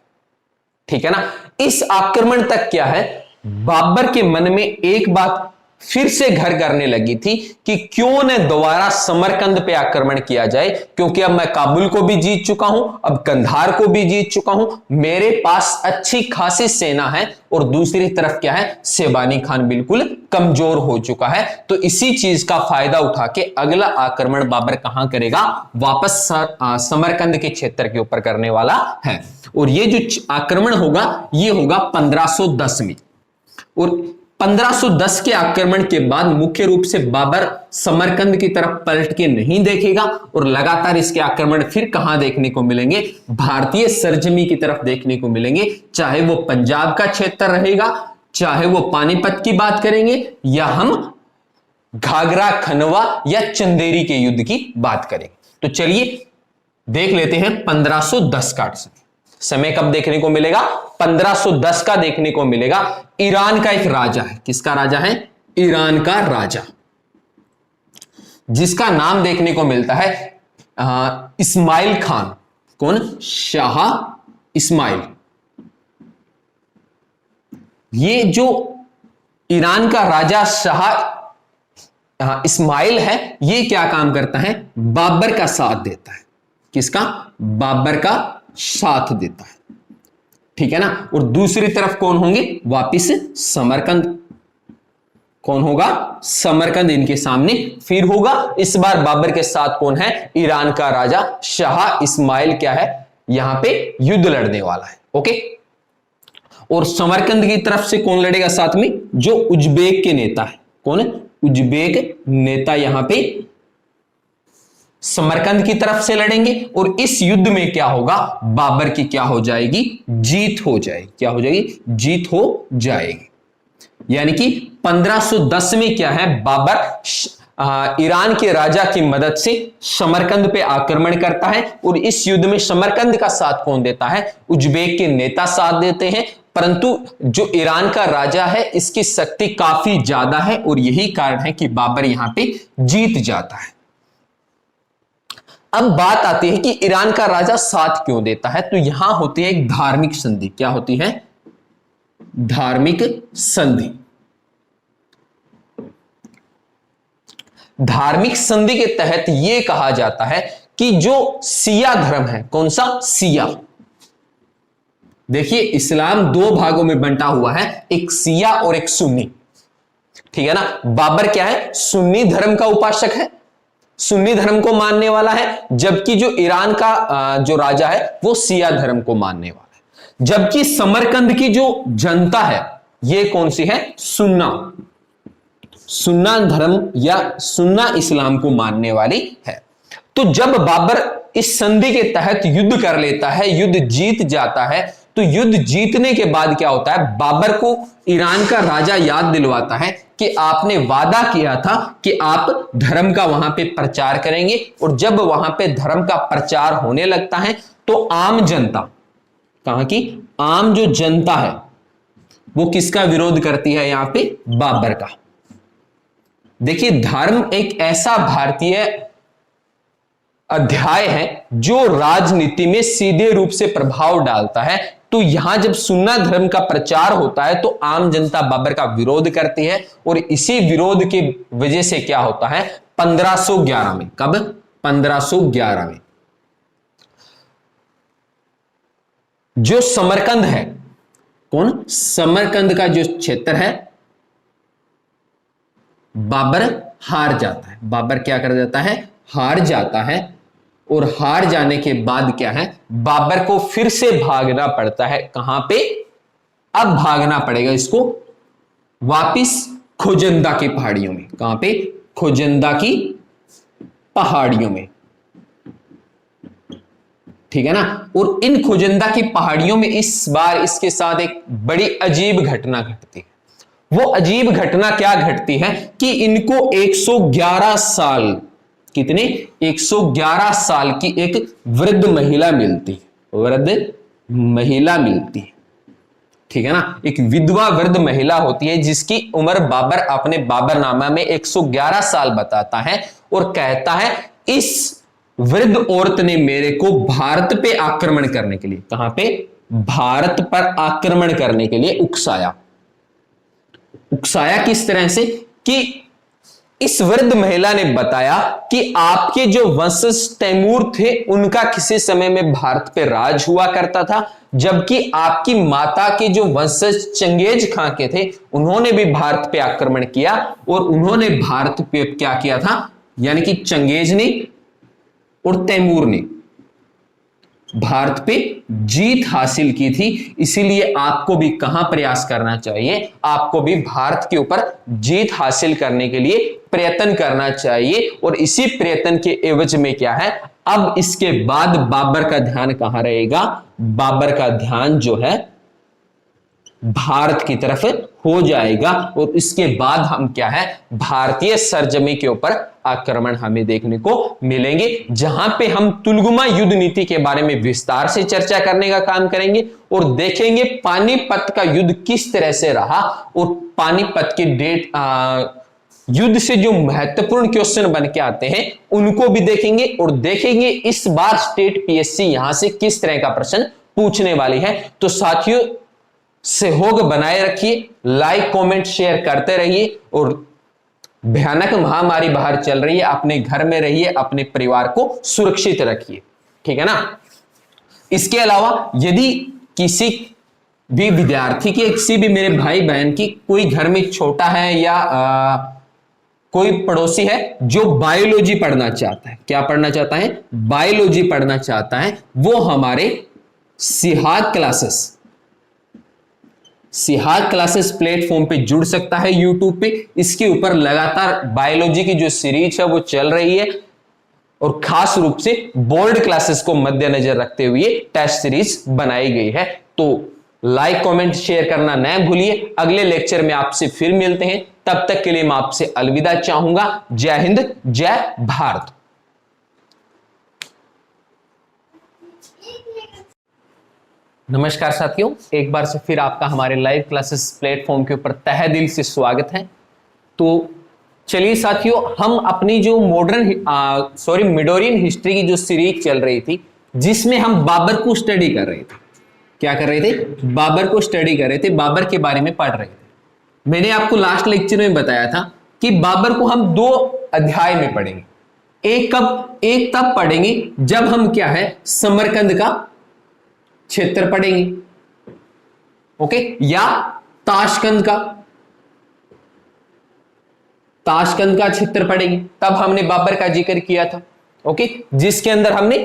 ठीक है ना। इस आक्रमण तक क्या है, बाबर के मन में एक बात फिर से घर करने लगी थी कि क्यों न दोबारा समरकंद पे आक्रमण किया जाए, क्योंकि अब मैं काबुल को भी जीत चुका हूं, अब कंधार को भी जीत चुका हूं, मेरे पास अच्छी खासी सेना है। और दूसरी तरफ क्या है, शेबानी खान बिल्कुल कमजोर हो चुका है। तो इसी चीज का फायदा उठा के अगला आक्रमण बाबर कहां करेगा, वापस समरकंद के क्षेत्र के ऊपर करने वाला है। और ये जो आक्रमण होगा ये होगा 1510 में। और 1510 के आक्रमण के बाद मुख्य रूप से बाबर समरकंद की तरफ पलट के नहीं देखेगा और लगातार इसके आक्रमण फिर कहां देखने को मिलेंगे, भारतीय सरजमी की तरफ देखने को मिलेंगे। चाहे वो पंजाब का क्षेत्र रहेगा, चाहे वो पानीपत की बात करेंगे, या हम घाघरा, खनवा या चंदेरी के युद्ध की बात करेंगे। तो चलिए देख लेते हैं 1510 का समय कब देखने को मिलेगा, 1510 का देखने को मिलेगा। ईरान का एक राजा है, किसका राजा है, ईरान का राजा, जिसका नाम देखने को मिलता है इस्माइल खान। कौन, शाह इस्माइल। ये जो ईरान का राजा शाह इस्माइल है, ये क्या काम करता है, बाबर का साथ देता है। किसका, बाबर का साथ देता है। ठीक है ना। और दूसरी तरफ कौन होंगे, वापिस समरकंद। कौन होगा, समरकंद इनके सामने फिर होगा। इस बार बाबर के साथ कौन है, ईरान का राजा शाह इस्माइल क्या है, यहां पे युद्ध लड़ने वाला है। ओके, और समरकंद की तरफ से कौन लड़ेगा साथ में, जो उज्बेक के नेता है। कौन है, उज्बेक नेता यहां पे समरकंद की तरफ से लड़ेंगे। और इस युद्ध में क्या होगा, बाबर की क्या हो जाएगी, जीत हो जाएगी। क्या हो जाएगी, जीत हो जाएगी। यानी कि 1510 में क्या है, बाबर ईरान के राजा की मदद से समरकंद पे आक्रमण करता है। और इस युद्ध में समरकंद का साथ कौन देता है, उज्बेक के नेता साथ देते हैं। परंतु जो ईरान का राजा है इसकी शक्ति काफी ज्यादा है और यही कारण है कि बाबर यहां पे जीत जाता है। अब बात आती है कि ईरान का राजा साथ क्यों देता है, तो यहां होती है एक धार्मिक संधि। क्या होती है, धार्मिक संधि। धार्मिक संधि के तहत यह कहा जाता है कि जो सिया धर्म है, कौन सा, सिया। देखिए इस्लाम 2 भागों में बंटा हुआ है, एक सिया और एक सुन्नी। ठीक है ना। बाबर क्या है, सुन्नी धर्म का उपासक है, सुन्नी धर्म को मानने वाला है। जबकि जो ईरान का जो राजा है वो सिया धर्म को मानने वाला है। जबकि समरकंद की जो जनता है ये कौन सी है, सुन्ना, सुन्ना धर्म या सुन्ना इस्लाम को मानने वाली है। तो जब बाबर इस संधि के तहत युद्ध कर लेता है, युद्ध जीत जाता है, तो युद्ध जीतने के बाद क्या होता है, बाबर को ईरान का राजा याद दिलवाता है कि आपने वादा किया था कि आप धर्म का वहां पे प्रचार करेंगे। और जब वहां पे धर्म का प्रचार होने लगता है तो आम जनता, कहां की, आम जो जनता है वो किसका विरोध करती है, यहां पे बाबर का। देखिए धर्म एक ऐसा भारतीय अध्याय है जो राजनीति में सीधे रूप से प्रभाव डालता है। तो यहां जब सुन्ना धर्म का प्रचार होता है तो आम जनता बाबर का विरोध करती है। और इसी विरोध की वजह से क्या होता है, 1511 में, कब, 1511 में जो समरकंद है, कौन, समरकंद का जो क्षेत्र है, बाबर हार जाता है। बाबर क्या कर देता है, हार जाता है। और हार जाने के बाद क्या है, बाबर को फिर से भागना पड़ता है। कहां पे, अब भागना पड़ेगा इसको वापिस खोजंदा की पहाड़ियों में। कहां पे? खोजंदा की पहाड़ियों में, ठीक है ना। और इन खोजंदा की पहाड़ियों में इस बार इसके साथ एक बड़ी अजीब घटना घटती है। वो अजीब घटना क्या घटती है कि इनको 111 साल, कितने? 111 साल की एक वृद्ध महिला मिलती है, वृद्ध महिला मिलती है, ठीक है ना। एक विधवा वृद्ध महिला होती है जिसकी उम्र बाबर अपने बाबरनामा में 111 साल बताता है और कहता है इस वृद्ध औरत ने मेरे को भारत पे आक्रमण करने के लिए, कहां पे? भारत पर आक्रमण करने के लिए उकसाया। उकसाया किस तरह से कि इस वृद्ध महिला ने बताया कि आपके जो वंशज तैमूर थे उनका किसी समय में भारत पे राज हुआ करता था, जबकि आपकी माता के जो वंशज चंगेज खां के थे उन्होंने भी भारत पे आक्रमण किया और उन्होंने भारत पे क्या किया था, यानी कि चंगेज ने और तैमूर ने भारत पे जीत हासिल की थी। इसीलिए आपको भी कहां प्रयास करना चाहिए? आपको भी भारत के ऊपर जीत हासिल करने के लिए प्रयत्न करना चाहिए। और इसी प्रयत्न के एवज में क्या है, अब इसके बाद बाबर का ध्यान कहां रहेगा? बाबर का ध्यान जो है भारत की तरफ हो जाएगा और इसके बाद हम क्या है, भारतीय सरजमी के ऊपर आक्रमण हमें देखने को मिलेंगे, जहां पे हम तुलगुमा युद्ध नीति के बारे में विस्तार से चर्चा करने का काम करेंगे और देखेंगे पानीपत का युद्ध किस तरह से रहा और पानीपत के युद्ध से जो महत्वपूर्ण क्वेश्चन बन के आते हैं उनको भी देखेंगे और देखेंगे इस बार स्टेट पीएससी यहां से किस तरह का प्रश्न पूछने वाली है। तो साथियों, सहयोग बनाए रखिए, लाइक कमेंट शेयर करते रहिए और भयानक महामारी बाहर चल रही है, अपने घर में रहिए, अपने परिवार को सुरक्षित रखिए, ठीक है ना। इसके अलावा यदि किसी भी विद्यार्थी की, किसी भी मेरे भाई बहन की कोई घर में छोटा है या कोई पड़ोसी है जो बायोलॉजी पढ़ना चाहता है, क्या पढ़ना चाहता है? बायोलॉजी पढ़ना चाहता है, वो हमारे सिहाग क्लासेस प्लेटफॉर्म पे जुड़ सकता है यूट्यूब पे। इसके ऊपर लगातार बायोलॉजी की जो सीरीज है वो चल रही है और खास रूप से बोर्ड क्लासेस को मद्देनजर रखते हुए टेस्ट सीरीज बनाई गई है। तो लाइक कमेंट शेयर करना न भूलिए। अगले लेक्चर में आपसे फिर मिलते हैं, तब तक के लिए मैं आपसे अलविदा चाहूंगा। जय हिंद, जय भारत। नमस्कार साथियों, एक बार से फिर आपका हमारे लाइव क्लासेस प्लेटफॉर्म के ऊपर तहे दिल से स्वागत है। तो चलिए साथियों, हम अपनी जो मिडोरियन हिस्ट्री की जो सीरीज चल रही थी जिसमें हम बाबर को स्टडी कर रहे थे, क्या कर रहे थे? बाबर को स्टडी कर रहे थे, बाबर के बारे में पढ़ रहे थे। मैंने आपको लास्ट लेक्चर में बताया था कि बाबर को हम 2 अध्याय में पढ़ेंगे। एक तब पढ़ेंगे जब हम क्या है, समरकंद का क्षेत्र पढ़ेंगे, ओके, या ताशकंद का क्षेत्र पढ़ेंगे। तब हमने बाबर का जिक्र किया था, ओके, जिसके अंदर हमने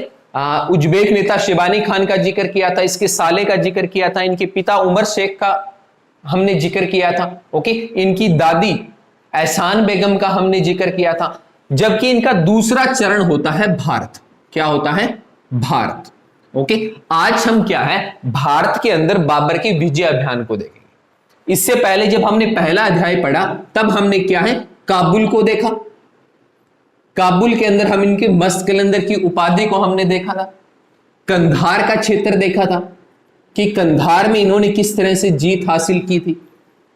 उज्बेक नेता शिबानी खान का जिक्र किया था, इसके साले का जिक्र किया था, इनके पिता उमर शेख का हमने जिक्र किया था, ओके, इनकी दादी एहसान बेगम का हमने जिक्र किया था। जबकि इनका दूसरा चरण होता है भारत। क्या होता है? भारत, ओके। आज हम क्या है, भारत के अंदर बाबर के विजय अभियान को देखेंगे। इससे पहले जब हमने पहला अध्याय पढ़ा तब हमने क्या है, काबुल को देखा। काबुल के अंदर हम इनके मस्त कलंदर की उपाधि को हमने देखा था। कंधार का क्षेत्र देखा था कि कंधार में इन्होंने किस तरह से जीत हासिल की थी,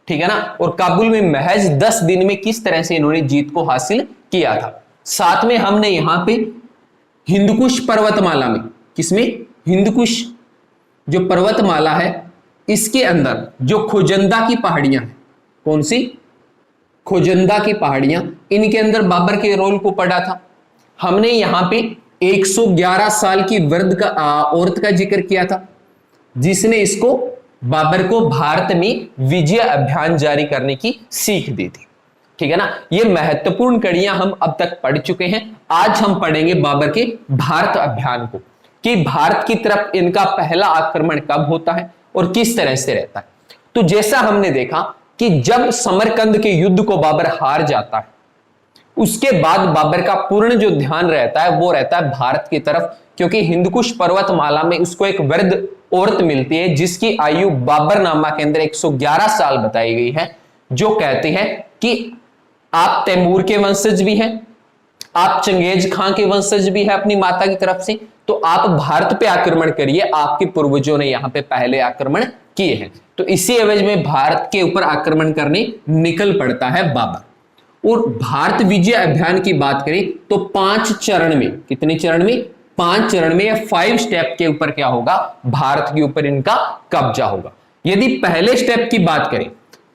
ठीक है ना। और काबुल में महज 10 दिन में किस तरह से इन्होंने जीत को हासिल किया था। साथ में हमने यहां पे हिंदकुश पर्वतमाला में, किसमें? हिंदकुश जो पर्वतमाला है इसके अंदर जो खोजंदा की पहाड़ियां हैं, कौन सी? खोजंदा की पहाड़ियां, इनके अंदर बाबर के रोल को पढ़ा था। हमने यहां पे 111 साल की वृद्ध औरत का जिक्र किया था जिसने इसको बाबर को भारत में विजय अभियान जारी करने की सीख दी थी, ठीक है ना। ये महत्वपूर्ण कड़ियां हम अब तक पढ़ चुके हैं। आज हम पढ़ेंगे बाबर के भारत अभियान को, कि भारत की तरफ इनका पहला आक्रमण कब होता है और किस तरह से रहता है। तो जैसा हमने देखा कि जब समरकंद के युद्ध को बाबर हार जाता है, उसके बाद बाबर का पूर्ण जो ध्यान रहता है वो रहता है भारत की तरफ, क्योंकि हिंदकुश पर्वतमाला में उसको एक वृद्ध औरत मिलती है जिसकी आयु बाबर नामा के अंदर 111 साल बताई गई है, जो कहती है कि आप तैमूर के वंशज भी हैं, आप चंगेज खां के वंशज भी है अपनी माता की तरफ से, तो आप भारत पे आक्रमण करिए, आपके पूर्वजों ने यहां पे पहले आक्रमण किए हैं। तो इसी एवज में भारत के ऊपर आक्रमण करने निकल पड़ता है बाबर। और भारत विजय अभियान की बात करें तो 5 चरण में, कितने चरण में, 5 चरण में या 5 स्टेप के ऊपर क्या होगा, भारत के ऊपर इनका कब्जा होगा। यदि पहले स्टेप की बात करें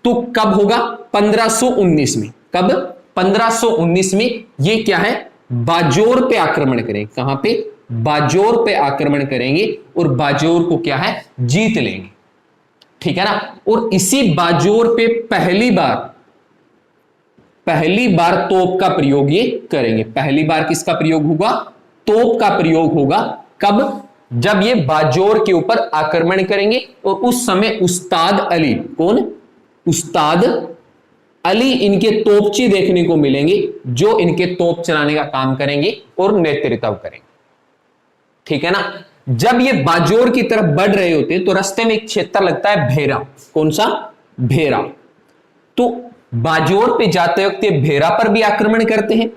तो कब होगा, 1519 में। कब, 1519 में। ये क्या है, बाजोर पे आक्रमण करेंगे। कहां पे, बाजोर पे आक्रमण करेंगे और बाजोर को क्या है, जीत लेंगे, ठीक है ना। और इसी बाजोर पे पहली बार तोप का प्रयोग ये करेंगे। पहली बार किसका प्रयोग होगा, तोप का प्रयोग होगा। कब, जब ये बाजोर के ऊपर आक्रमण करेंगे। और उस समय उस्ताद अली, कौन, उस्ताद अली इनके तोपची देखने को मिलेंगे, जो इनके तोप चलाने का काम करेंगे और नेतृत्व करेंगे, ठीक है ना। जब ये बाजोर की तरफ बढ़ रहे होते हैं तो रास्ते में एक क्षेत्र लगता है भेरा। कौन सा, भेरा। तो बाजोर पे जाते वक्त ये भेरा पर भी आक्रमण करते हैं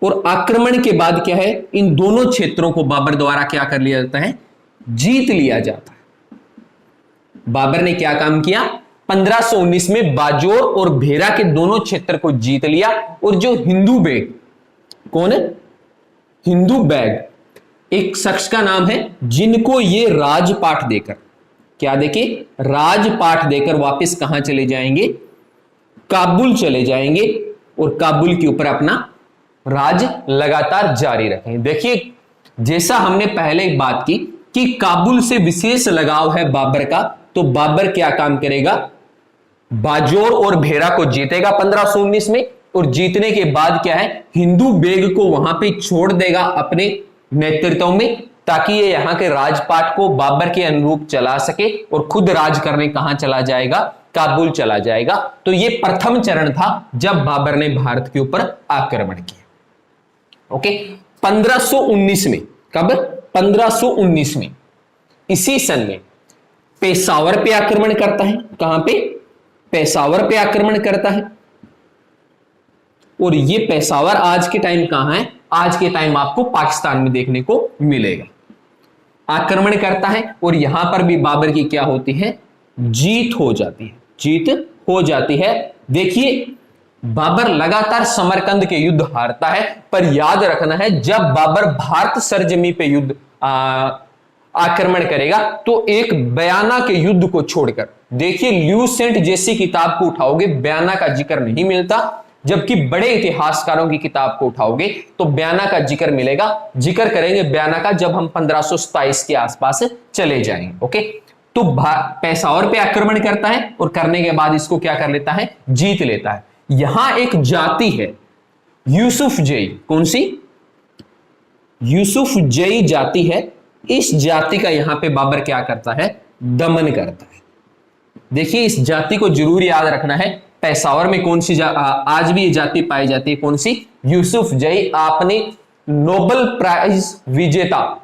और आक्रमण के बाद क्या है, इन दोनों क्षेत्रों को बाबर द्वारा क्या कर लिया जाता है, जीत लिया जाता है। बाबर ने क्या काम किया, 1519 में बाजोर और भेरा के दोनों क्षेत्र को जीत लिया। और जो हिंदू बेग, कौन है, हिंदू बैग, एक शख्स का नाम है, जिनको ये राजपाट देकर, क्या देके, राजपाट देकर वापस कहां चले जाएंगे, काबुल चले जाएंगे और काबुल के ऊपर अपना राज लगातार जारी रखेंगे। देखिए, जैसा हमने पहले एक बात की कि काबुल से विशेष लगाव है बाबर का, तो बाबर क्या काम करेगा, बाजोर और भेरा को जीतेगा 1519 में, और जीतने के बाद क्या है, हिंदू बेग को वहां पे छोड़ देगा अपने नेतृत्व में, ताकि ये यहां के राजपाट को बाबर के अनुरूप चला सके और खुद राज करने कहां चला जाएगा, काबुल चला जाएगा। तो ये प्रथम चरण था जब बाबर ने भारत के ऊपर आक्रमण किया। ओके, 1519 में, कब, 1519 में, इसी सन में पेशावर पे आक्रमण करता है। कहां पे, पेशावर पे आक्रमण करता है। और ये पेशावर आज के टाइम कहां है, आज के टाइम आपको पाकिस्तान में देखने को मिलेगा। आक्रमण करता है और यहां पर भी बाबर की क्या होती है, जीत हो जाती है, जीत हो जाती है। देखिए, बाबर लगातार समरकंद के युद्ध हारता है, पर याद रखना है, जब बाबर भारत सरजमी पे युद्ध आक्रमण करेगा तो एक बयाना के युद्ध को छोड़कर, देखिए ल्यूसेंट जैसी किताब को उठाओगे, बयाना का जिक्र नहीं मिलता, जबकि बड़े इतिहासकारों की किताब को उठाओगे तो बयाना का जिक्र मिलेगा। जिक्र करेंगे बयाना का जब हम 1527 के आसपास चले जाएंगे। ओके, तो पेशावर पे आक्रमण करता है और करने के बाद इसको क्या कर लेता है, जीत लेता है। यहां एक जाति है यूसुफ जई, कौन सी, यूसुफ जई जाति है। इस जाति का यहां पे बाबर क्या करता है, दमन करता है। देखिए, इस जाति को जरूर याद रखना है। पेशावर में कौन सी आज भी ये जाति पाई जाती है, कौन सी, यूसुफ जई। आपने नोबेल प्राइज विजेता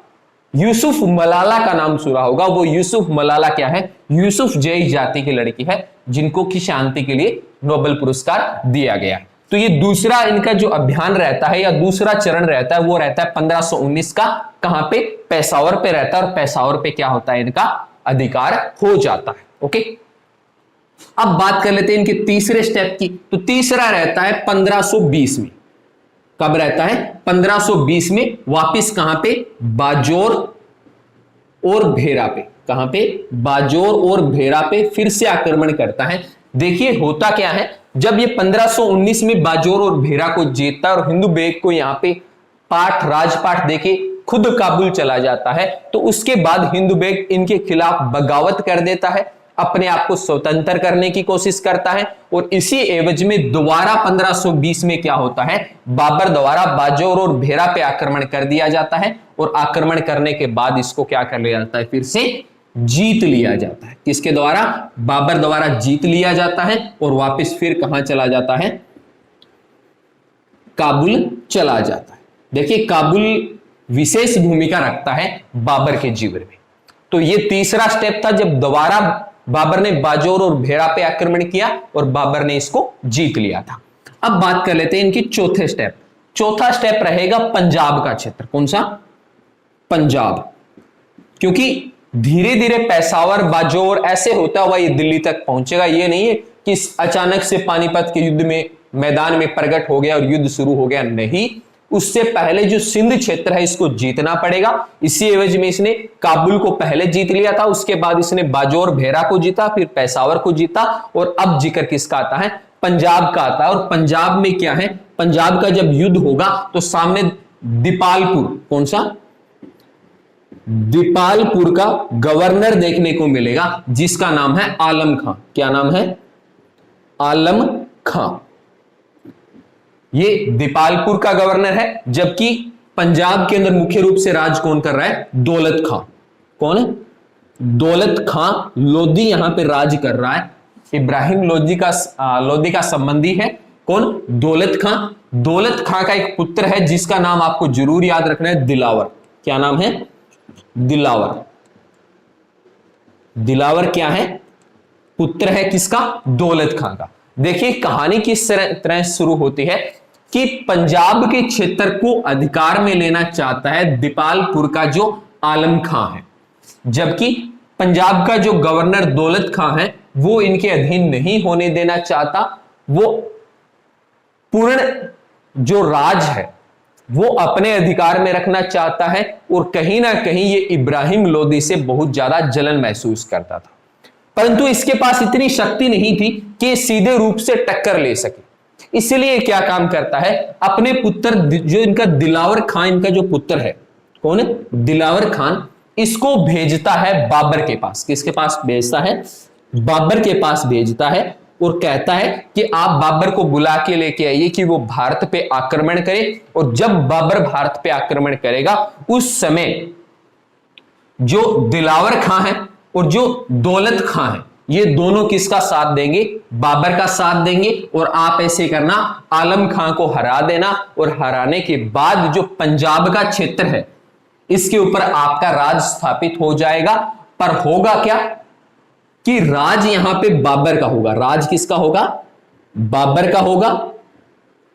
यूसुफ मलाला का नाम सुना होगा। वो यूसुफ मलाला क्या है, यूसुफ जई जाति की लड़की है, जिनको की शांति के लिए नोबेल पुरस्कार दिया गया। तो ये दूसरा इनका जो अभियान रहता है या दूसरा चरण रहता है वो रहता है 1519 का। कहां पे, पेशावर पे रहता है, और पेशावर पे क्या होता है, इनका अधिकार हो जाता है। ओके, अब बात कर लेते हैं इनके तीसरे स्टेप की। तो तीसरा रहता है 1520 में। कब रहता है, 1520 में। वापिस कहां पे, बाजोर और भेरा पे। कहां पे, बाजोर और भेरा पे फिर से आक्रमण करता है। देखिए होता क्या है, जब ये 1519 में बाजोर और भेरा को जीतता है और हिंदू बेग को यहां पे राजपाट देके खुद काबुल चला जाता है, तो उसके बाद हिंदू बेग इनके खिलाफ बगावत कर देता है, अपने आप को स्वतंत्र करने की कोशिश करता है। और इसी एवज में दोबारा 1520 में क्या होता है, बाबर द्वारा बाजोर और भेरा पे आक्रमण कर दिया जाता है। और आक्रमण करने के बाद इसको क्या कर लिया जाता है, फिर से जीत लिया जाता है। किसके द्वारा? बाबर द्वारा जीत लिया जाता है और वापस फिर कहां चला जाता है? काबुल चला जाता है। देखिए काबुल विशेष भूमिका रखता है बाबर के जीवन में। तो ये तीसरा स्टेप था जब दोबारा बाबर ने बाजौर और भेड़ा पे आक्रमण किया और बाबर ने इसको जीत लिया था। अब बात कर लेते हैं इनकी चौथे स्टेप। चौथा स्टेप रहेगा पंजाब का क्षेत्र। कौन सा? पंजाब। क्योंकि धीरे धीरे पेशावर, बाजौर ऐसे होता हुआ ये दिल्ली तक पहुंचेगा। ये नहीं है कि अचानक से पानीपत के युद्ध में मैदान में प्रकट हो गया और युद्ध शुरू हो गया, नहीं। उससे पहले जो सिंध क्षेत्र है इसको जीतना पड़ेगा। इसी एवज में इसने काबुल को पहले जीत लिया था, उसके बाद इसने बाजौर, भेड़ा को जीता, फिर पेशावर को जीता और अब जिक्र किसका आता है? पंजाब का आता है। और पंजाब में क्या है? पंजाब का जब युद्ध होगा तो सामने दीपालपुर, कौन सा? दीपालपुर का गवर्नर देखने को मिलेगा जिसका नाम है आलम खां। क्या नाम है? आलम खां। ये दीपालपुर का गवर्नर है, जबकि पंजाब के अंदर मुख्य रूप से राज कौन कर रहा है? दौलत खां। कौन है? दौलत खां लोधी यहां पे राज कर रहा है। इब्राहिम लोधी का संबंधी है। कौन? दौलत खां। दौलत खां का एक पुत्र है जिसका नाम आपको जरूर याद रखना है, दिलावर। क्या नाम है? दिलावर। दिलावर क्या है? पुत्र है किसका? दौलत खां का। देखिए कहानी किस तरह शुरू होती है कि पंजाब के क्षेत्र को अधिकार में लेना चाहता है दीपालपुर का जो आलम खां है, जबकि पंजाब का जो गवर्नर दौलत खां है वो इनके अधीन नहीं होने देना चाहता। वो पूर्ण जो राज है वो अपने अधिकार में रखना चाहता है और कहीं ना कहीं ये इब्राहिम लोदी से बहुत ज्यादा जलन महसूस करता था, परंतु इसके पास इतनी शक्ति नहीं थी कि सीधे रूप से टक्कर ले सके। इसलिए क्या काम करता है? अपने पुत्र जो इनका दिलावर खान, इनका जो पुत्र है, कौन है? दिलावर खान, इसको भेजता है बाबर के पास। किसके पास भेजता है? बाबर के पास भेजता है और कहता है कि आप बाबर को बुला के लेके आइए कि वो भारत पे आक्रमण करे। और जब बाबर भारत पे आक्रमण करेगा उस समय जो दिलावर खां है और जो दौलत खां है ये दोनों किसका साथ देंगे? बाबर का साथ देंगे। और आप ऐसे करना, आलम खां को हरा देना और हराने के बाद जो पंजाब का क्षेत्र है इसके ऊपर आपका राज स्थापित हो जाएगा। पर होगा क्या कि राज यहां पे बाबर का होगा। राज किसका होगा? बाबर का होगा।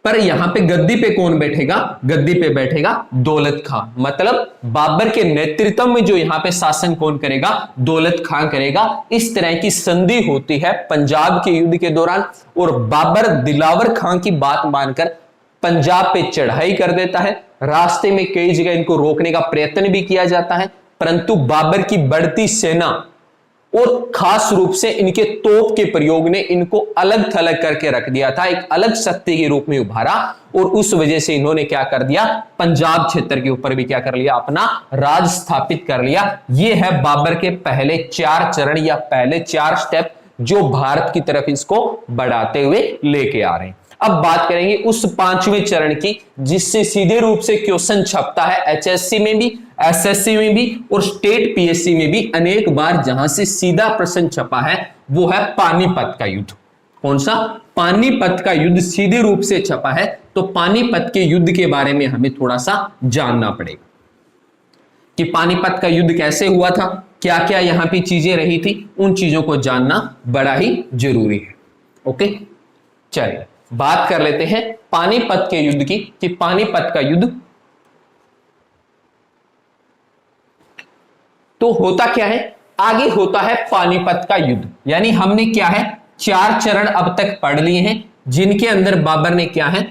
पर यहां पे गद्दी पे कौन बैठेगा? गद्दी पे बैठेगा दौलत खां। मतलब बाबर के नेतृत्व में जो यहां पे शासन कौन करेगा? दौलत खां करेगा। इस तरह की संधि होती है पंजाब के युद्ध के दौरान और बाबर दिलावर खां की बात मानकर पंजाब पे चढ़ाई कर देता है। रास्ते में कई जगह इनको रोकने का प्रयत्न भी किया जाता है, परंतु बाबर की बढ़ती सेना और खास रूप से इनके तोप के प्रयोग ने इनको अलग थलग करके रख दिया था, एक अलग शक्ति के रूप में उभारा। और उस वजह से इन्होंने क्या कर दिया? पंजाब क्षेत्र के ऊपर भी क्या कर लिया? अपना राज स्थापित कर लिया। यह है बाबर के पहले 4 चरण या पहले 4 स्टेप जो भारत की तरफ इसको बढ़ाते हुए लेके आ रहे हैं। अब बात करेंगे उस 5वें चरण की जिससे सीधे रूप से क्वेश्चन छपता है एचएससी में भी, एसएससी में भी और स्टेट पीएससी में भी अनेक बार, जहां से सीधा प्रश्न छपा है वो है पानीपत का युद्ध। कौन सा? पानीपत का युद्ध सीधे रूप से छपा है। तो पानीपत के युद्ध के बारे में हमें थोड़ा सा जानना पड़ेगा कि पानीपत का युद्ध कैसे हुआ था, क्या क्या यहां पे चीजें रही थी, उन चीजों को जानना बड़ा ही जरूरी है। ओके, चलिए बात कर लेते हैं पानीपत के युद्ध की कि पानीपत का युद्ध तो होता क्या है। आगे होता है पानीपत का युद्ध, यानी हमने क्या है 4 चरण अब तक पढ़ लिए हैं जिनके अंदर बाबर ने क्या है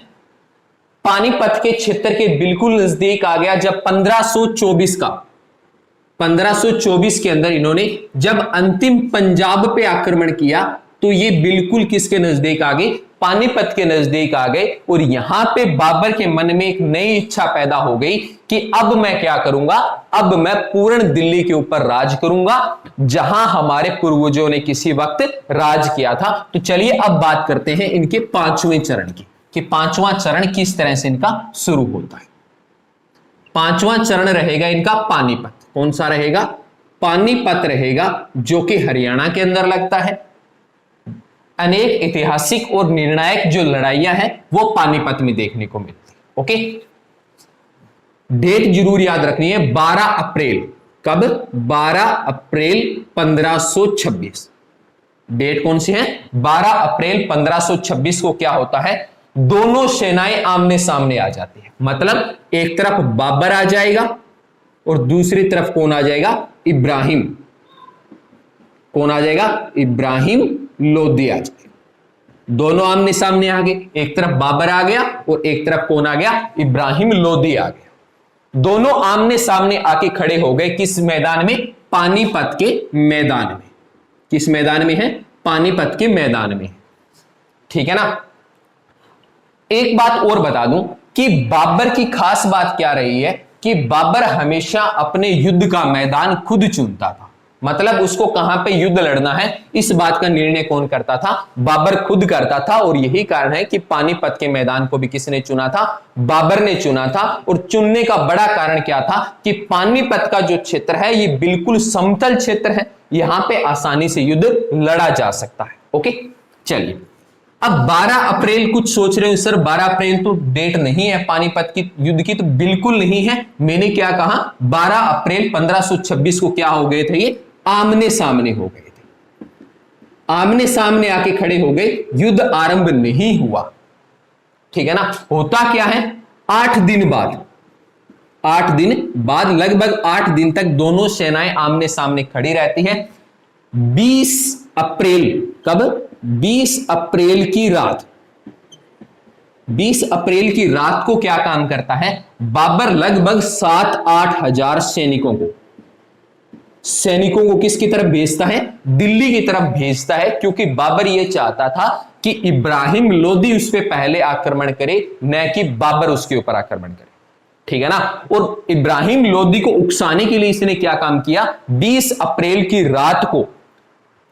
पानीपत के क्षेत्र के बिल्कुल नजदीक आ गया। जब 1524 के अंदर इन्होंने जब अंतिम पंजाब पे आक्रमण किया तो ये बिल्कुल किसके नजदीक आ गए? पानीपत के नजदीक आ गए। और यहां पे बाबर के मन में एक नई इच्छा पैदा हो गई कि अब मैं क्या करूंगा? अब मैं पूर्ण दिल्ली के ऊपर राज करूंगा जहां हमारे पूर्वजों ने किसी वक्त राज किया था। तो चलिए अब बात करते हैं इनके 5वें चरण की कि 5वां चरण किस तरह से इनका शुरू होता है। 5वां चरण रहेगा इनका पानीपत। कौन सा रहेगा? पानीपत रहेगा जो कि हरियाणा के अंदर लगता है। अनेक ऐतिहासिक और निर्णायक जो लड़ाइयां हैं वो पानीपत में देखने को मिलती है। ओके, डेट जरूर याद रखनी है, 12 अप्रैल। कब? 12 अप्रैल 1526। डेट कौन सी है? 12 अप्रैल 1526 को क्या होता है, दोनों सेनाएं आमने सामने आ जाती है। मतलब एक तरफ बाबर आ जाएगा और दूसरी तरफ कौन आ जाएगा? इब्राहिम। कौन आ जाएगा? इब्राहिम लोदी आ जाएगा। दोनों आमने सामने आ गए, एक तरफ बाबर आ गया और एक तरफ कौन आ गया? इब्राहिम लोदी आ गया। दोनों आमने सामने आके खड़े हो गए किस मैदान में? पानीपत के मैदान में। किस मैदान में है? पानीपत के मैदान में। ठीक है ना। एक बात और बता दूं कि बाबर की खास बात क्या रही है कि बाबर हमेशा अपने युद्ध का मैदान खुद चुनता था। मतलब उसको कहां पे युद्ध लड़ना है इस बात का निर्णय कौन करता था? बाबर खुद करता था। और यही कारण है कि पानीपत के मैदान को भी किसने चुना था? बाबर ने चुना था। और चुनने का बड़ा कारण क्या था कि पानीपत का जो क्षेत्र है ये बिल्कुल समतल क्षेत्र है, यहां पे आसानी से युद्ध लड़ा जा सकता है। ओके, चलिए अब 12 अप्रैल, कुछ सोच रहे हो सर 12 अप्रैल तो डेट नहीं है पानीपत की युद्ध की, तो बिल्कुल नहीं है। मैंने क्या कहा? 12 अप्रैल 1526 को क्या हो गए थे? ये आमने सामने हो गए थे। आमने सामने आके खड़े हो गए, युद्ध आरंभ नहीं हुआ। ठीक है ना। होता क्या है, 8 दिन बाद, 8 दिन बाद, लगभग 8 दिन तक दोनों सेनाएं आमने सामने खड़ी रहती है। 20 अप्रैल, कब? 20 अप्रैल की रात, 20 अप्रैल की रात को क्या काम करता है? बाबर लगभग 7-8 हजार सैनिकों को किसकी तरफ भेजता है? दिल्ली की तरफ भेजता है, क्योंकि बाबर यह चाहता था कि इब्राहिम लोदी उस पर पहले आक्रमण करे, न कि बाबर उसके ऊपर आक्रमण करे। ठीक है ना। और इब्राहिम लोदी को उकसाने के लिए इसने क्या काम किया? 20 अप्रैल की रात को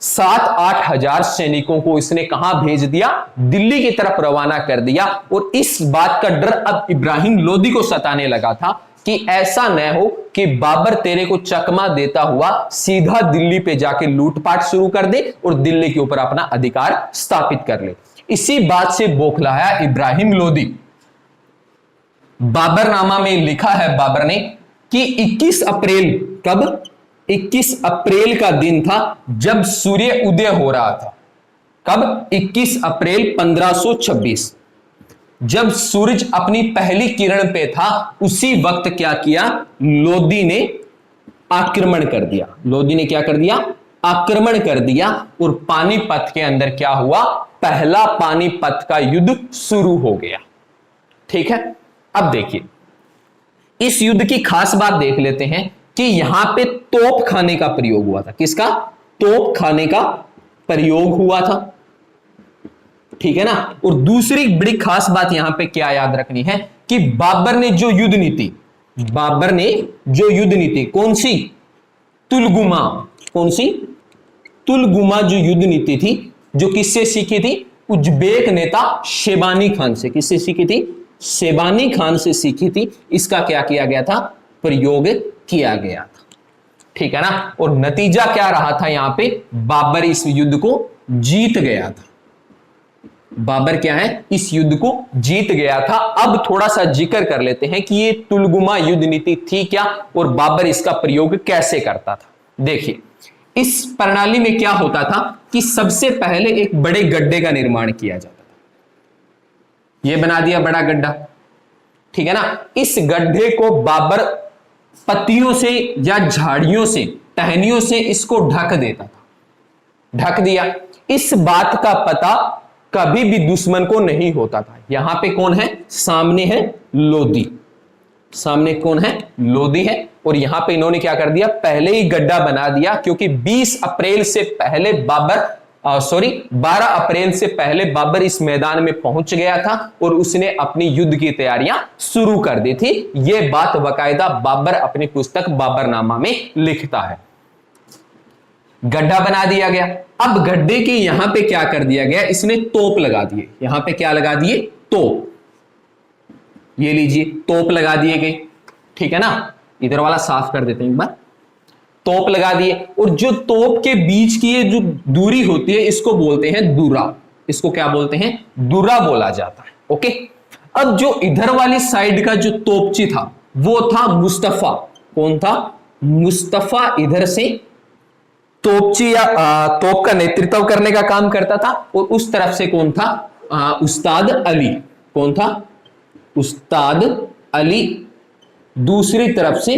7-8 हजार सैनिकों को इसने कहां भेज दिया? दिल्ली की तरफ रवाना कर दिया। और इस बात का डर अब इब्राहिम लोदी को सताने लगा था कि ऐसा न हो कि बाबर तेरे को चकमा देता हुआ सीधा दिल्ली पे जाके लूटपाट शुरू कर दे और दिल्ली के ऊपर अपना अधिकार स्थापित कर ले। इसी बात से बौखलाया इब्राहिम लोदी। बाबरनामा में लिखा है बाबर ने कि 21 अप्रैल, कब? 21 अप्रैल का दिन था जब सूर्य उदय हो रहा था। कब? 21 अप्रैल 1526, जब सूरज अपनी पहली किरण पे था, उसी वक्त क्या किया? लोदी ने आक्रमण कर दिया। लोदी ने क्या कर दिया? आक्रमण कर दिया। और पानीपत के अंदर क्या हुआ? पहला पानीपत का युद्ध शुरू हो गया। ठीक है। अब देखिए, इस युद्ध की खास बात देख लेते हैं कि यहां पे तोप खाने का प्रयोग हुआ था। किसका? तोप खाने का प्रयोग हुआ था। ठीक है ना। और दूसरी बड़ी खास बात यहां पे क्या याद रखनी है कि बाबर ने जो युद्ध नीति, बाबर ने जो युद्ध नीति, कौन सी? तुलगुमा। कौन सी? तुलगुमा जो युद्ध नीति थी, जो किससे सीखी थी? उज्बेक नेता शेबानी खान से। किससे सीखी थी? शेबानी खान से सीखी थी। इसका क्या किया गया था? प्रयोग किया गया था। ठीक है ना। और नतीजा क्या रहा था? यहां पे बाबर इस युद्ध को जीत गया था। बाबर क्या है? इस युद्ध को जीत गया था। अब थोड़ा सा जिक्र कर लेते हैं कि ये तुलगुमा युद्ध नीति थी क्या और बाबर इसका प्रयोग कैसे करता था। देखिए, इस प्रणाली में क्या होता था कि सबसे पहले एक बड़े गड्ढे का निर्माण किया जाता था। यह बना दिया बड़ा गड्ढा। ठीक है ना। इस गड्ढे को बाबर पत्तियों से या झाड़ियों से, टहनियों से इसको ढक देता था। ढक दिया। इस बात का पता कभी भी दुश्मन को नहीं होता था। यहां पे कौन है? सामने है लोदी। सामने कौन है? लोदी है। और यहां पे इन्होंने क्या कर दिया? पहले ही गड्ढा बना दिया, क्योंकि 20 अप्रैल से पहले बाबर 12 अप्रैल से पहले बाबर इस मैदान में पहुंच गया था और उसने अपनी युद्ध की तैयारियां शुरू कर दी थी। यह बात बाकायदा बाबर अपनी पुस्तक बाबरनामा में लिखता है। गड्ढा बना दिया गया। अब गड्ढे के यहां पे क्या कर दिया गया? इसने तोप लगा दिए। यहां पे क्या लगा दिए? तोप। ये लीजिए, तोप लगा दिए गए। ठीक है ना। इधर वाला साफ कर देते हैं एक बार। तोप लगा दिए, और जो तोप के बीच की ये जो दूरी होती है इसको बोलते हैं दूरा। इसको क्या बोलते हैं? दूरा बोला जाता है। ओके, अब जो इधर वाली साइड का जो तोपची था वो था मुस्तफा। कौन था? मुस्तफा इधर से तोपची या तोप का नेतृत्व करने का काम करता था, और उस तरफ से कौन था? उस्ताद अली। कौन था? उस्ताद अली दूसरी तरफ से